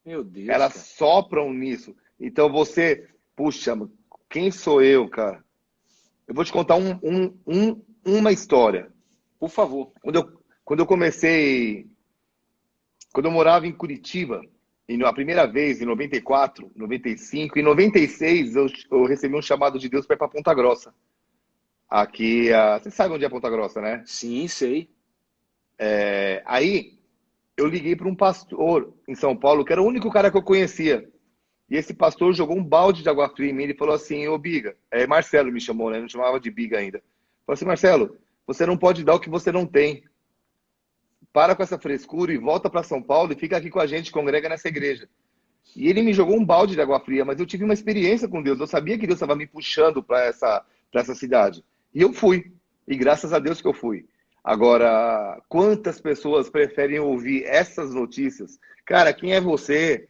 meu Deus, Elas cara. sopram nisso. Então você, puxa, quem sou eu, cara? Eu vou te contar uma história. Por favor. Quando eu comecei, quando eu morava em Curitiba, a primeira vez, em 94, 95, em 96, eu recebi um chamado de Deus para ir para Ponta Grossa. Aqui, você sabe onde é Ponta Grossa, né? Sim, sei. Aí, eu liguei para um pastor em São Paulo, que era o único cara que eu conhecia. E esse pastor jogou um balde de água fria em mim. Ele falou assim: Ô Biga, Marcelo me chamou, né? Não chamava de Biga ainda. Falou assim: Marcelo, você não pode dar o que você não tem. Para com essa frescura e volta para São Paulo e fica aqui com a gente, congrega nessa igreja. E ele me jogou um balde de água fria, mas eu tive uma experiência com Deus. Eu sabia que Deus estava me puxando para essa cidade. E eu fui. E graças a Deus que eu fui. Agora, quantas pessoas preferem ouvir essas notícias? Cara, quem é você?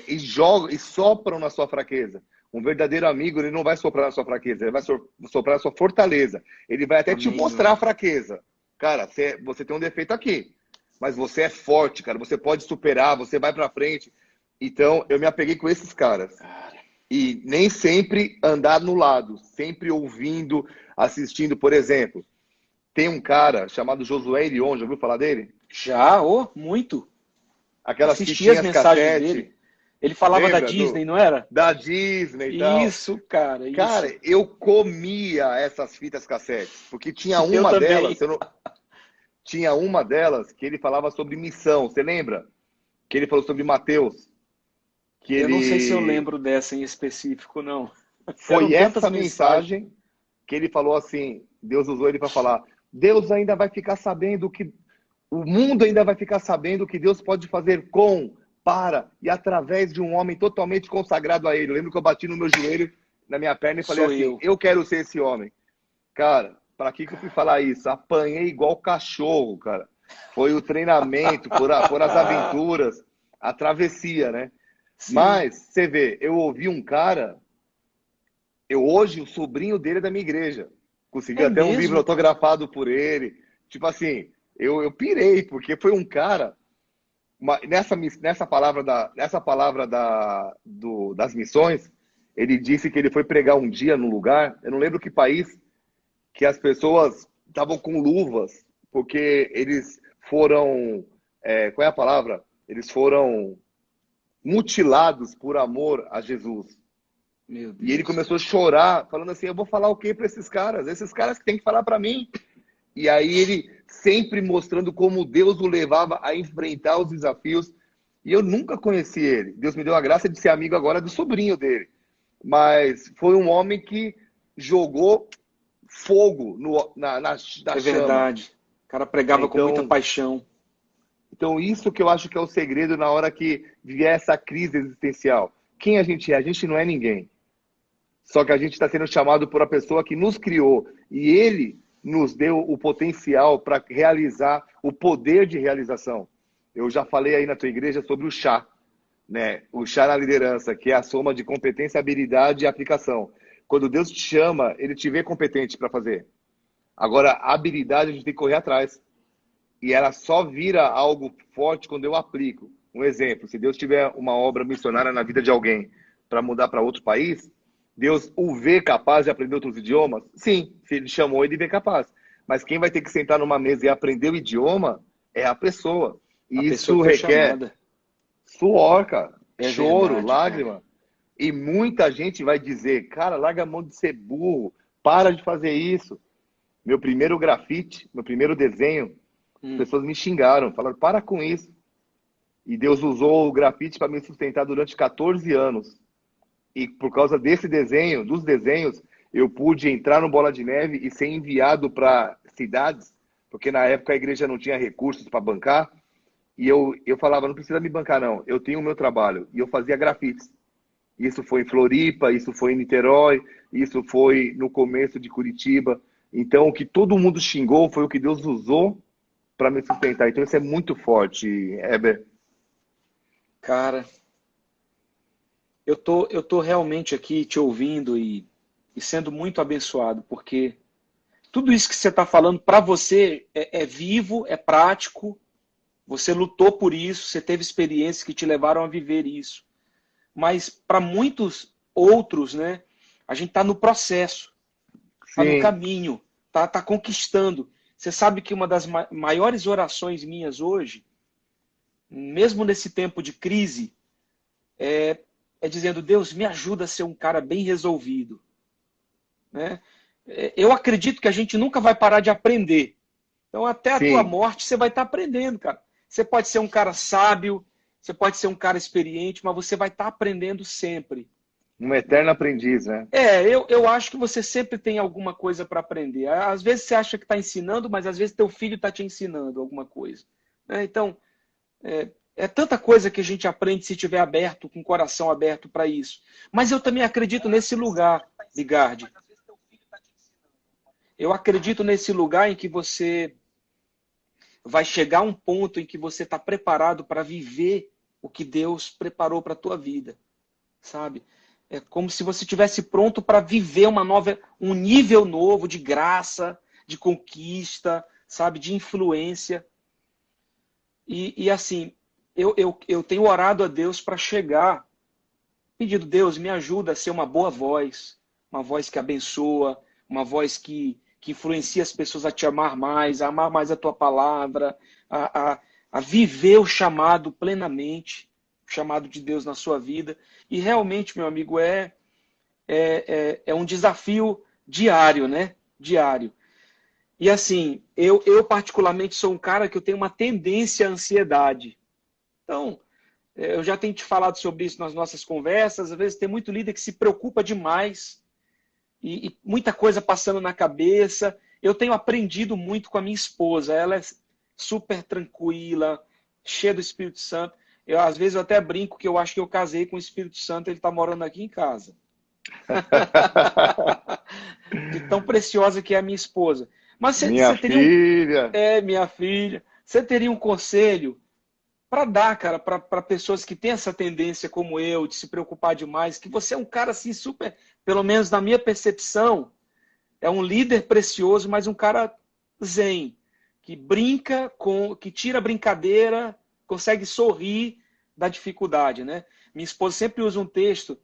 E jogam e sopram na sua fraqueza. Um verdadeiro amigo, ele não vai soprar na sua fraqueza, ele vai soprar na sua fortaleza. Ele vai até te Amém, mostrar a mano. fraqueza. Cara, você tem um defeito aqui, mas você é forte, cara. Você pode superar, você vai para frente. Então, eu me apeguei com esses caras. Cara. E nem sempre andar no lado, sempre ouvindo, assistindo. Por exemplo, tem um cara chamado Josué Irion, já ouviu falar dele? Já, muito. Aquelas Assisti as fitinhas mensagens cassete, dele. Ele falava da lembra? Disney, não era? Da Disney e tal. Isso, cara, isso. Cara, eu comia essas fitas cassetes, porque tinha Eu uma delas, também. tinha uma delas que ele falava sobre missão, você lembra? Que ele falou sobre Mateus, que Eu não sei se eu ele lembro dessa em específico, não. Eram foi tantas essa mensagens. mensagem que ele falou assim, Deus usou ele para falar, Deus ainda vai ficar sabendo que o mundo ainda vai ficar sabendo o que Deus pode fazer com, para e através de um homem totalmente consagrado a ele. Eu lembro que eu bati no meu joelho, na minha perna e falei Sou assim, eu. eu quero ser esse homem. Cara, para que eu fui falar isso? Apanhei igual cachorro, cara. Foi o treinamento, foram as aventuras, a travessia, né? Sim, Mas, você vê, eu ouvi um cara, hoje, o sobrinho dele é da minha igreja. Consegui é até um livro mesmo, cara. autografado por ele. Tipo assim, eu pirei, porque foi um cara, nessa palavra das missões, ele disse que ele foi pregar um dia num lugar, eu não lembro que país, que as pessoas estavam com luvas, porque eles foram, qual é a palavra? Eles foram mutilados por amor a Jesus. Meu E ele Deus, começou a cara. chorar, falando assim: eu vou falar o que para esses caras? Esses caras que têm que falar para mim. E aí ele sempre mostrando como Deus o levava a enfrentar os desafios. E eu nunca conheci ele. Deus me deu a graça de ser amigo agora do sobrinho dele. Mas foi um homem que jogou fogo na É chama. verdade. O cara Né? pregava com muita paixão. Então, isso que eu acho que é o segredo na hora que vier essa crise existencial. Quem a gente é? A gente não é ninguém. Só que a gente está sendo chamado por uma pessoa que nos criou. E ele nos deu o potencial para realizar o poder de realização. Eu já falei aí na tua igreja sobre o chá, né? O chá na liderança, que é a soma de competência, habilidade e aplicação. Quando Deus te chama, ele te vê competente para fazer. Agora, a habilidade a gente tem que correr atrás. E ela só vira algo forte quando eu aplico. Um exemplo, se Deus tiver uma obra missionária na vida de alguém para mudar para outro país, Deus o vê capaz de aprender outros idiomas? Sim, se ele chamou, ele vê capaz. Mas quem vai ter que sentar numa mesa e aprender o idioma é a pessoa. A E pessoa isso que foi requer chamada. suor, cara, É choro, verdade, cara. lágrima. E muita gente vai dizer, cara, larga a mão de ser burro, para de fazer isso. Meu primeiro grafite, meu primeiro desenho, as Hum. pessoas me xingaram, falaram, para com isso. E Deus usou o grafite para me sustentar durante 14 anos. E por causa desse desenho, dos desenhos, eu pude entrar no Bola de Neve e ser enviado para cidades, porque na época a igreja não tinha recursos para bancar. E eu falava, não precisa me bancar não, eu tenho o meu trabalho. E eu fazia grafites. Isso foi em Floripa, isso foi em Niterói, isso foi no começo de Curitiba. Então, o que todo mundo xingou foi o que Deus usou para me sustentar. Então, isso é muito forte, Heber. Cara, eu tô realmente aqui te ouvindo e sendo muito abençoado, porque tudo isso que você está falando para você é vivo, é prático, você lutou por isso, você teve experiências que te levaram a viver isso. Mas para muitos outros, né, a gente está no processo, está no Sim, caminho, tá conquistando. Você sabe que uma das maiores orações minhas hoje, mesmo nesse tempo de crise, é dizendo: Deus, me ajuda a ser um cara bem resolvido. Né? Eu acredito que a gente nunca vai parar de aprender. Então, até a tua sim. morte, você vai estar aprendendo, cara. Você pode ser um cara sábio, você pode ser um cara experiente, mas você vai estar aprendendo sempre. Um eterno aprendiz, né? Eu acho que você sempre tem alguma coisa para aprender. Às vezes você acha que está ensinando, mas às vezes teu filho está te ensinando alguma coisa. Né? Então, é tanta coisa que a gente aprende se estiver aberto, com o coração aberto para isso. Mas eu também acredito nesse lugar, Bigardi. Eu acredito nesse lugar em que você vai chegar a um ponto em que você está preparado para viver o que Deus preparou para a tua vida, sabe? É como se você estivesse pronto para viver um nível novo de graça, de conquista, sabe? De influência. E assim, eu tenho orado a Deus para chegar, pedindo: Deus, me ajuda a ser uma boa voz, uma voz que abençoa, uma voz que influencia as pessoas a te amar mais, a amar mais a tua palavra, a viver o chamado plenamente, o chamado de Deus na sua vida. E realmente, meu amigo, é um desafio diário, né? Diário. E assim, eu particularmente sou um cara que eu tenho uma tendência à ansiedade. Então, eu já tenho te falado sobre isso nas nossas conversas. Às vezes tem muito líder que se preocupa demais e muita coisa passando na cabeça. Eu tenho aprendido muito com a minha esposa. Ela é super tranquila, cheia do Espírito Santo. Às vezes eu até brinco que eu acho que eu casei com o Espírito Santo, ele está morando aqui em casa. De tão preciosa que é a minha esposa. Mas Minha você teria um... filha. minha filha. Você teria um conselho para dar, cara, para pessoas que têm essa tendência como eu, de se preocupar demais, que você é um cara assim super, pelo menos na minha percepção, é um líder precioso, mas um cara zen, que brinca, que tira a brincadeira, consegue sorrir da dificuldade, né? Minha esposa sempre usa um texto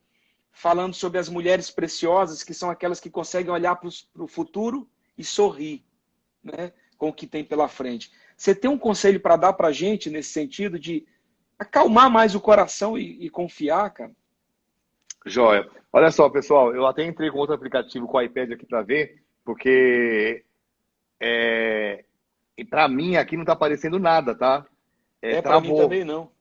falando sobre as mulheres preciosas, que são aquelas que conseguem olhar para o futuro e sorrir, né, com o que tem pela frente. Você tem um conselho para dar para a gente nesse sentido de acalmar mais o coração e confiar, cara? Joia. Olha só, pessoal, eu até entrei com outro aplicativo com o iPad aqui para ver, porque para mim aqui não tá aparecendo nada, tá? Para mim Travou. também não.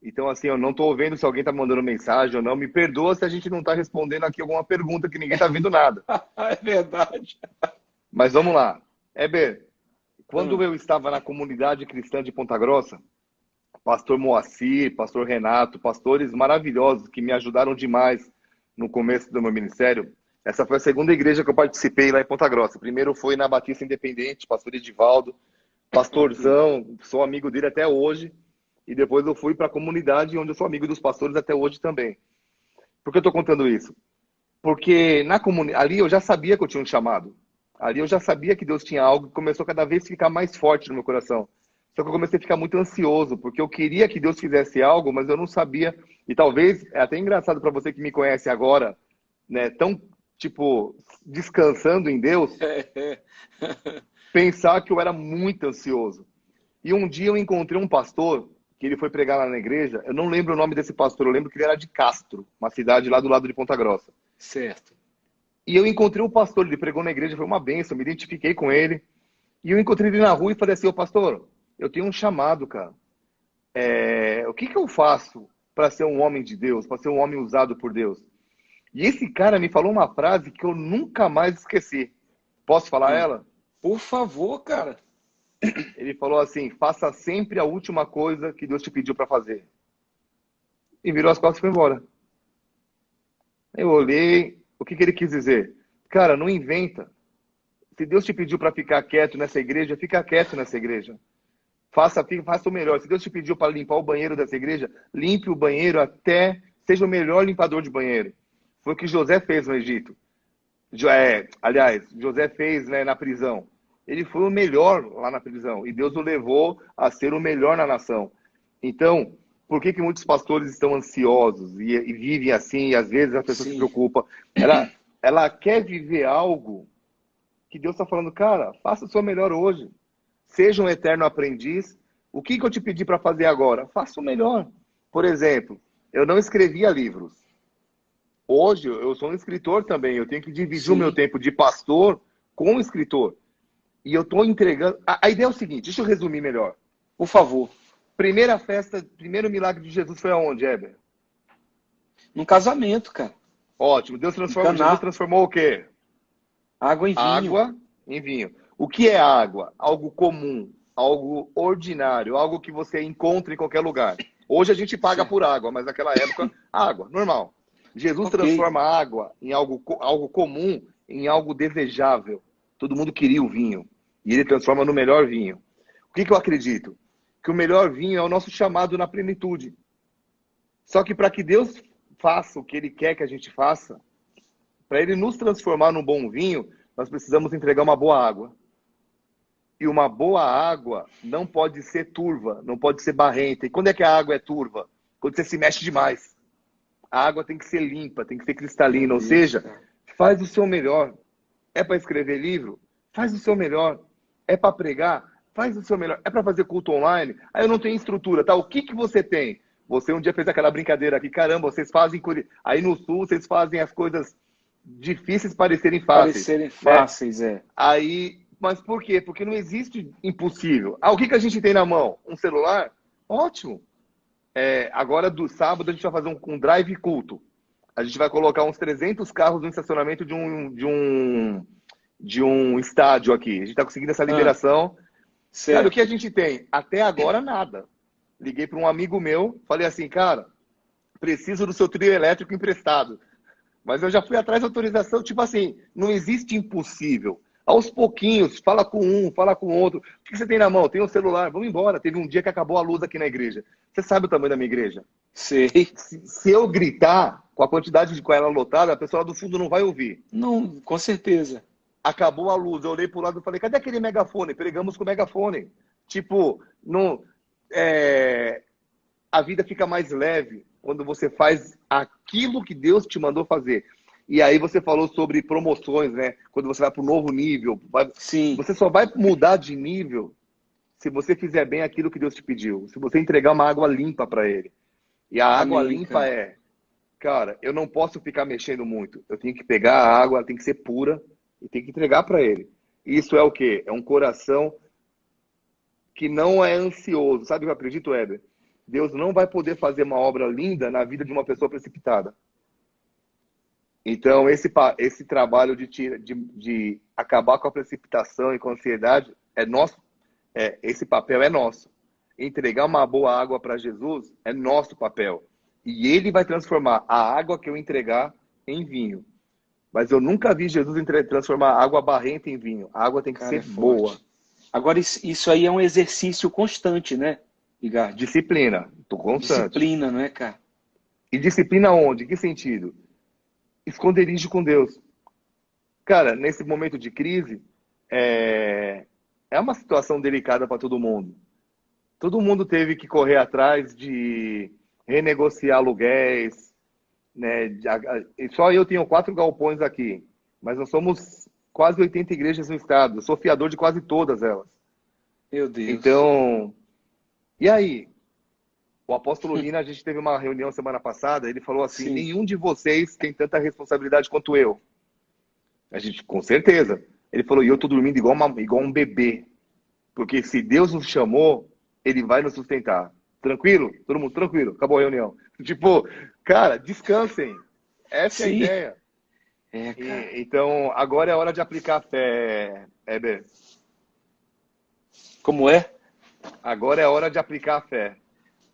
Então, assim, eu não tô vendo se alguém tá mandando mensagem ou não. Me perdoa se a gente não tá respondendo aqui alguma pergunta que ninguém tá vendo nada. É verdade. Mas vamos lá. Heber, quando Hum. eu estava na comunidade cristã de Ponta Grossa, pastor Moacir, pastor Renato, pastores maravilhosos que me ajudaram demais no começo do meu ministério. Essa foi a segunda igreja que eu participei lá em Ponta Grossa. Primeiro foi na Batista Independente, pastor Edivaldo, pastorzão, sou amigo dele até hoje. E depois eu fui para a comunidade, onde eu sou amigo dos pastores até hoje também. Por que eu estou contando isso? Porque na comunidade, ali eu já sabia que eu tinha um chamado. Ali eu já sabia que Deus tinha algo que começou cada vez a ficar mais forte no meu coração. Só que eu comecei a ficar muito ansioso, porque eu queria que Deus fizesse algo, mas eu não sabia. E talvez, é até engraçado para você que me conhece agora, né, tão, tipo, descansando em Deus, pensar que eu era muito ansioso. E um dia eu encontrei um pastor, que ele foi pregar lá na igreja. Eu não lembro o nome desse pastor, eu lembro que ele era de Castro, uma cidade lá do lado de Ponta Grossa. Certo. E eu encontrei o pastor, ele pregou na igreja, foi uma bênção, me identifiquei com ele. E eu encontrei ele na rua e falei assim: ô pastor, eu tenho um chamado, cara. O que eu faço para ser um homem de Deus, para ser um homem usado por Deus? E esse cara me falou uma frase que eu nunca mais esqueci. Posso falar ela? Por favor, cara. Ele falou assim: faça sempre a última coisa que Deus te pediu para fazer. E virou as costas e foi embora. Eu olhei, o que ele quis dizer? Cara, não inventa. Se Deus te pediu para ficar quieto nessa igreja, fica quieto nessa igreja. Faça o melhor. Se Deus te pediu para limpar o banheiro dessa igreja, limpe o banheiro até seja o melhor limpador de banheiro. Foi o que José fez no Egito. Aliás, José fez, né, na prisão. Ele foi o melhor lá na prisão. E Deus o levou a ser o melhor na nação. Então, por que muitos pastores estão ansiosos e vivem assim, e às vezes a pessoa se Sim, preocupa? Ela quer viver algo que Deus está falando, cara, faça o seu melhor hoje. Seja um eterno aprendiz. O que eu te pedi para fazer agora? Faça o melhor. Por exemplo, eu não escrevia livros. Hoje eu sou um escritor também. Eu tenho que dividir o meu sim, tempo de pastor com o escritor. E eu estou entregando. A ideia é o seguinte, deixa eu resumir melhor. por favor. Primeira festa, primeiro milagre de Jesus foi aonde, Heber? Num casamento, cara. Ótimo. Em Jesus Caná. transformou o quê? Água em vinho. Água em vinho. O que é água? Algo comum, algo ordinário, algo que você encontra em qualquer lugar. Hoje a gente paga Certo. por água, mas naquela época, água, normal. Jesus Ok. transforma a água em algo comum, em algo desejável. Todo mundo queria o vinho. E ele transforma no melhor vinho. O que eu acredito? Que o melhor vinho é o nosso chamado na plenitude. Só que para que Deus faça o que ele quer que a gente faça, para ele nos transformar num bom vinho, nós precisamos entregar uma boa água. E uma boa água não pode ser turva, não pode ser barrenta. E quando é que a água é turva? Quando você se mexe demais. A água tem que ser limpa, tem que ser Meu cristalina. Ou Deus, seja, cara. faz o seu melhor. É para escrever livro? Faz o seu melhor. É para pregar? Faz o seu melhor. É para fazer culto online? Aí eu não tenho estrutura, tá? O que você tem? Você um dia fez aquela brincadeira aqui, caramba, vocês fazem... Aí no Sul, vocês fazem as coisas difíceis parecerem fáceis, Parecerem né? fáceis, é. Aí, mas por quê? Porque não existe impossível. Ah, o que a gente tem na mão? Um celular? Ótimo. Agora, do sábado, a gente vai fazer um drive culto. A gente vai colocar uns 300 carros no estacionamento de um estádio aqui. A gente está conseguindo essa Ah, liberação. Cara, o que certo. a gente tem? Até agora, nada. Liguei para um amigo meu, falei assim, cara, preciso do seu trio elétrico emprestado. Mas eu já fui atrás da autorização, tipo assim, não existe impossível. Aos pouquinhos, fala com um, fala com outro. O que você tem na mão? Tem um celular, vamos embora. Teve um dia que acabou a luz aqui na igreja. Você sabe o tamanho da minha igreja? Sei. Se eu gritar com a quantidade de com ela lotada, a pessoa lá do fundo não vai ouvir. Não, com certeza. Acabou a luz, eu olhei pro lado e falei, cadê aquele megafone? Pregamos com o megafone. Tipo, não, é, a vida fica mais leve quando você faz aquilo que Deus te mandou fazer. E aí você falou sobre promoções, né? Quando você vai para o novo nível, Sim. você só vai mudar de nível se você fizer bem aquilo que Deus te pediu. Se você entregar uma água limpa para Ele. E a água Amém, limpa cara. cara, eu não posso ficar mexendo muito. Eu tenho que pegar a água, ela tem que ser pura e tem que entregar para Ele. Isso é o quê? É um coração que não é ansioso. Sabe o que eu acredito, Heber? Deus não vai poder fazer uma obra linda na vida de uma pessoa precipitada. Então, esse trabalho de acabar com a precipitação e com a ansiedade é nosso. Esse papel é nosso. Entregar uma boa água para Jesus é nosso papel. E ele vai transformar a água que eu entregar em vinho. Mas eu nunca vi Jesus transformar água barrenta em vinho. A água tem que Cara, ser é boa. forte. Agora, isso aí é um exercício constante, né, Igate? Disciplina. Estou constante. Disciplina, não é, cara? E disciplina onde? Em que sentido? Esconderijo com Deus. Cara, nesse momento de crise, é uma situação delicada para todo mundo. Todo mundo teve que correr atrás de renegociar aluguéis, né? E só eu tenho 4 galpões aqui, mas nós somos quase 80 igrejas no estado. Eu sou fiador de quase todas elas. Meu Deus. Então, e aí? O apóstolo Lina, a gente teve uma reunião semana passada, ele falou assim, Sim. nenhum de vocês tem tanta responsabilidade quanto eu. A gente, com certeza. Ele falou, e eu tô dormindo igual um bebê. Porque se Deus nos chamou, ele vai nos sustentar. Tranquilo? Todo mundo tranquilo. Acabou a reunião. Tipo, cara, descansem. Essa é a Sim. ideia. Cara. Então, agora é hora de aplicar a fé, Heber. Como é? Agora é hora de aplicar a fé.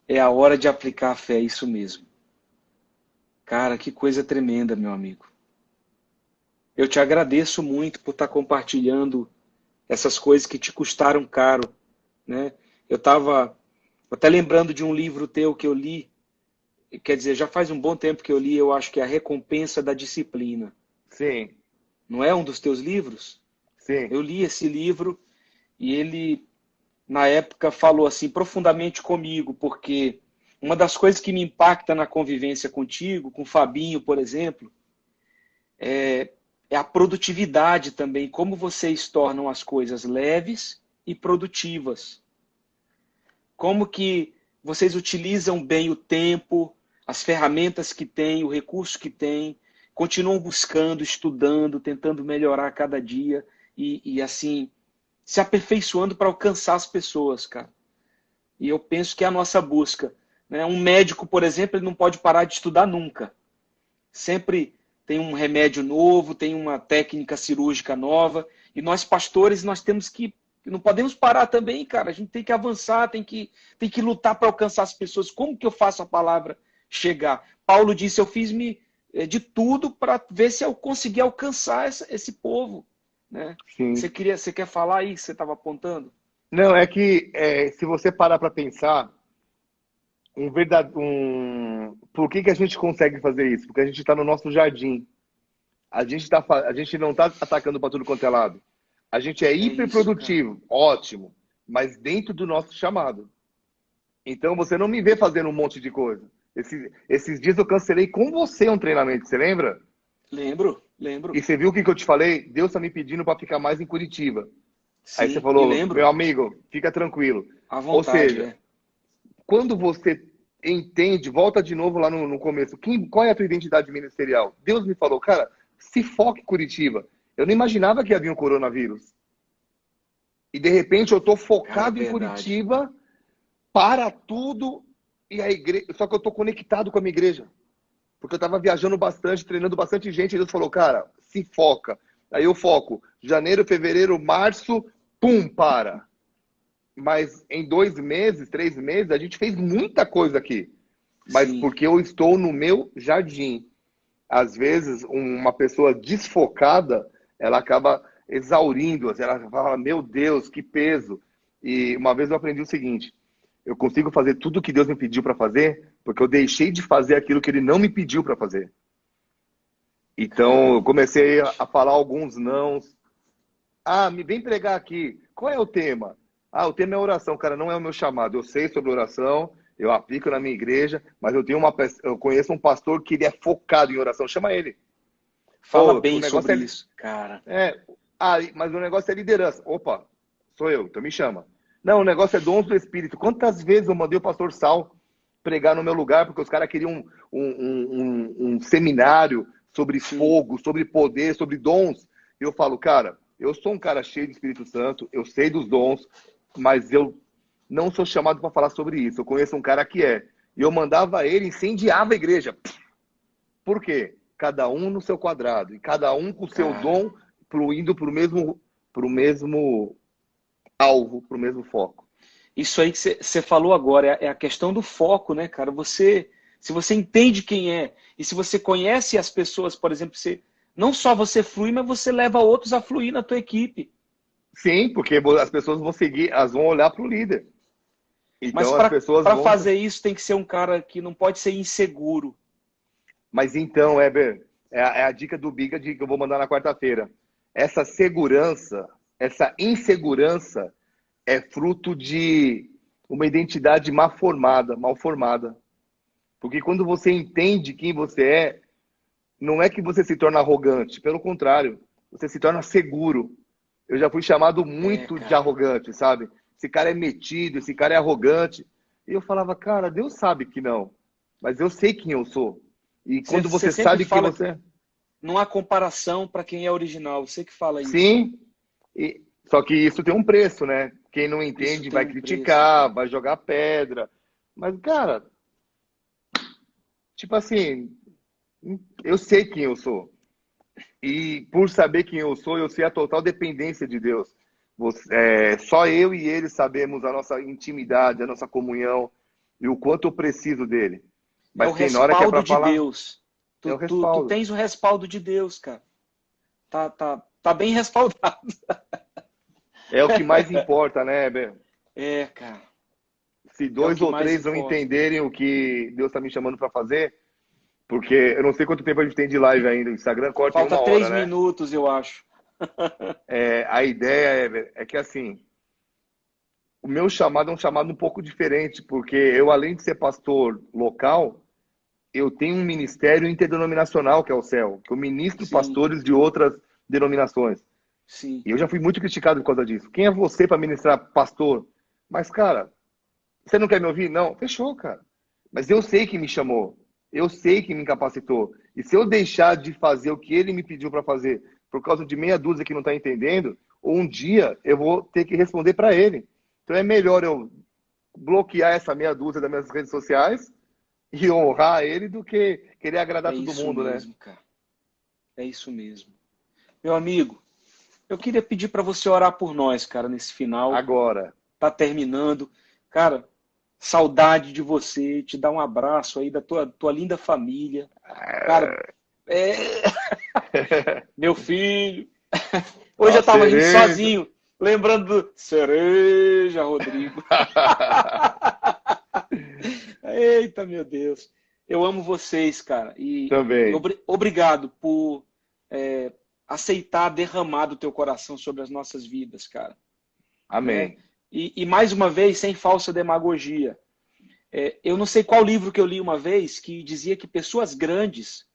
É a hora de aplicar a fé, isso mesmo. Cara, que coisa tremenda, meu amigo. Eu te agradeço muito por estar compartilhando essas coisas que te custaram caro, né? Eu estava até lembrando de um livro teu que eu li, quer dizer, já faz um bom tempo que eu li, eu acho que é A Recompensa da Disciplina. Sim. não é um dos teus livros? Sim. Eu li esse livro e ele, na época, falou assim profundamente comigo, porque uma das coisas que me impacta na convivência contigo, com o Fabinho, por exemplo, é a produtividade também, como vocês tornam as coisas leves e produtivas. Como que vocês utilizam bem o tempo, as ferramentas que têm, o recurso que têm, continuam buscando, estudando, tentando melhorar a cada dia e assim, se aperfeiçoando para alcançar as pessoas, cara. E eu penso que é a nossa busca, né? Um médico, por exemplo, ele não pode parar de estudar nunca. Sempre tem um remédio novo, tem uma técnica cirúrgica nova. E nós, pastores, nós temos que... Não podemos parar também, cara. A gente tem que avançar, tem que lutar para alcançar as pessoas. Como que eu faço a palavra chegar? Paulo disse, eu fiz de tudo para ver se eu conseguir alcançar esse povo. Né? Sim. Você quer falar aí que você estava apontando? Não, é que se você parar para pensar, por que a gente consegue fazer isso? Porque a gente está no nosso jardim. A gente não está atacando para tudo quanto é lado. A gente é hiperprodutivo, ótimo, mas dentro do nosso chamado. Então você não me vê fazendo um monte de coisa. Esses dias eu cancelei com você um treinamento, você lembra? Lembro. E você viu o que eu te falei? Deus está me pedindo para ficar mais em Curitiba. Sim, aí você falou, lembro. meu amigo, fica tranquilo. À vontade, ou seja, quando você entende, volta de novo lá no começo, qual é a tua identidade ministerial? Deus me falou, cara, se foque em Curitiba. Eu não imaginava que havia um coronavírus. E de repente eu estou focado em Curitiba, para tudo, e a igreja. Só que eu estou conectado com a minha igreja. Porque eu estava viajando bastante, treinando bastante gente, e Deus falou, cara, se foca. Aí eu foco. Janeiro, fevereiro, março, pum, para. Mas em 2 meses, 3 meses, a gente fez muita coisa aqui. Mas Sim. porque eu estou no meu jardim. Às vezes, uma pessoa desfocada, ela acaba exaurindo. Ela fala, meu Deus, que peso. E uma vez eu aprendi o seguinte, eu consigo fazer tudo o que Deus me pediu para fazer, porque eu deixei de fazer aquilo que Ele não me pediu para fazer. Então, eu comecei a falar alguns nãos. Me vem pregar aqui. Qual é o tema? O tema é oração. Cara, não é o meu chamado. Eu sei sobre oração, eu aplico na minha igreja, mas eu conheço um pastor que ele é focado em oração. Chama ele. Fala bem sobre isso, cara. Mas o negócio é liderança. Opa, sou eu, então me chama. Não, o negócio é dons do Espírito. Quantas vezes eu mandei o pastor Sal pregar no meu lugar, porque os caras queriam um seminário sobre fogo, sobre poder, sobre dons. E eu falo, cara, eu sou um cara cheio do Espírito Santo, eu sei dos dons, mas eu não sou chamado para falar sobre isso. Eu conheço um cara que é. E eu mandava ele, incendiava a igreja. Por quê? Cada um no seu quadrado. E cada um com o seu dom, indo para o mesmo alvo, para o mesmo foco. Isso aí que você falou agora é a questão do foco, né, cara? Se você entende quem é, e se você conhece as pessoas, por exemplo, não só você flui, mas você leva outros a fluir na tua equipe. Sim, porque as pessoas vão seguir, elas vão olhar para o líder. Então, mas para fazer isso tem que ser um cara que não pode ser inseguro. Mas então, Heber, é a dica do Biga que eu vou mandar na quarta-feira. Essa segurança, essa insegurança é fruto de uma identidade mal formada. Porque quando você entende quem você é, não é que você se torna arrogante, pelo contrário, você se torna seguro. Eu já fui chamado muito de arrogante, sabe? Esse cara é metido, esse cara é arrogante. E eu falava, cara, Deus sabe que não, mas eu sei quem eu sou. E quando você sabe quem você é... Não há comparação para quem é original, você que fala isso. Sim, só que isso tem um preço, né? Quem não entende vai criticar, vai jogar pedra. Mas, cara, tipo assim, eu sei quem eu sou. E por saber quem eu sou, eu sei a total dependência de Deus. Só eu e ele sabemos a nossa intimidade, a nossa comunhão e o quanto eu preciso dele. Mas tem na hora que é pra falar, Deus. Tu tens o respaldo de Deus, cara. Tá bem respaldado. É o que mais importa, né, Heber? Cara. Se 2 ou 3 não entenderem o que Deus está me chamando para fazer, Porque eu não sei quanto tempo a gente tem de live ainda. O Instagram corta em Falta uma 3 hora, né? minutos, eu acho. A ideia é que, assim, o meu chamado é um chamado um pouco diferente, porque eu, além de ser pastor local, eu tenho um ministério interdenominacional, que é o CEL, que eu ministro Sim, pastores de outras denominações. sim. E eu já fui muito criticado por causa disso. Quem é você para ministrar pastor? Mas, cara, você não quer me ouvir? Não, fechou, cara. Mas eu sei que me chamou. Eu sei que me capacitou. E se eu deixar de fazer o que ele me pediu para fazer por causa de meia dúzia que não está entendendo, um dia eu vou ter que responder para ele. Então é melhor eu bloquear essa meia dúzia das minhas redes sociais e honrar ele do que querer agradar É todo isso mundo, né? mesmo, cara. É isso mesmo. Meu amigo, eu queria pedir para você orar por nós, cara, nesse final. Agora. Tá terminando. Cara, saudade de você, te dar um abraço aí da tua linda família. Cara, é... meu filho. Hoje A eu tava rindo cereja. sozinho, lembrando do Cereja, Rodrigo. Eita, meu Deus. Eu amo vocês, cara. E Também. obrigado por aceitar derramar do teu coração sobre as nossas vidas, cara. Né? Amém. E mais uma vez, sem falsa demagogia. Eu não sei qual livro que eu li uma vez que dizia que pessoas grandes,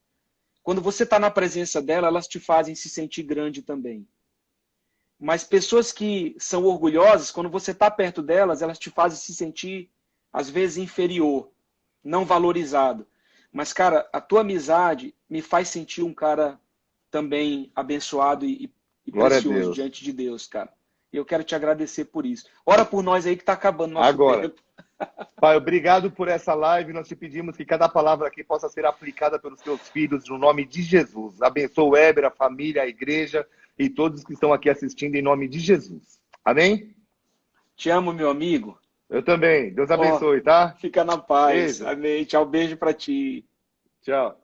quando você está na presença dela, elas te fazem se sentir grande também. Mas pessoas que são orgulhosas, quando você está perto delas, elas te fazem se sentir, às vezes, inferior, não valorizado. Mas, cara, a tua amizade me faz sentir um cara também abençoado e Glória a precioso Deus. diante de Deus, cara. E eu quero te agradecer por isso. Ora por nós aí que está acabando nosso Agora. tempo. Pai, obrigado por essa live. Nós te pedimos que cada palavra aqui possa ser aplicada pelos teus filhos, no nome de Jesus. Abençoa o Weber, a família, a igreja e todos que estão aqui assistindo, em nome de Jesus. Amém? Te amo, meu amigo. Eu também. Deus Ó, abençoe, tá? fica na paz. Beijo. Amém. Tchau, beijo pra ti. Tchau.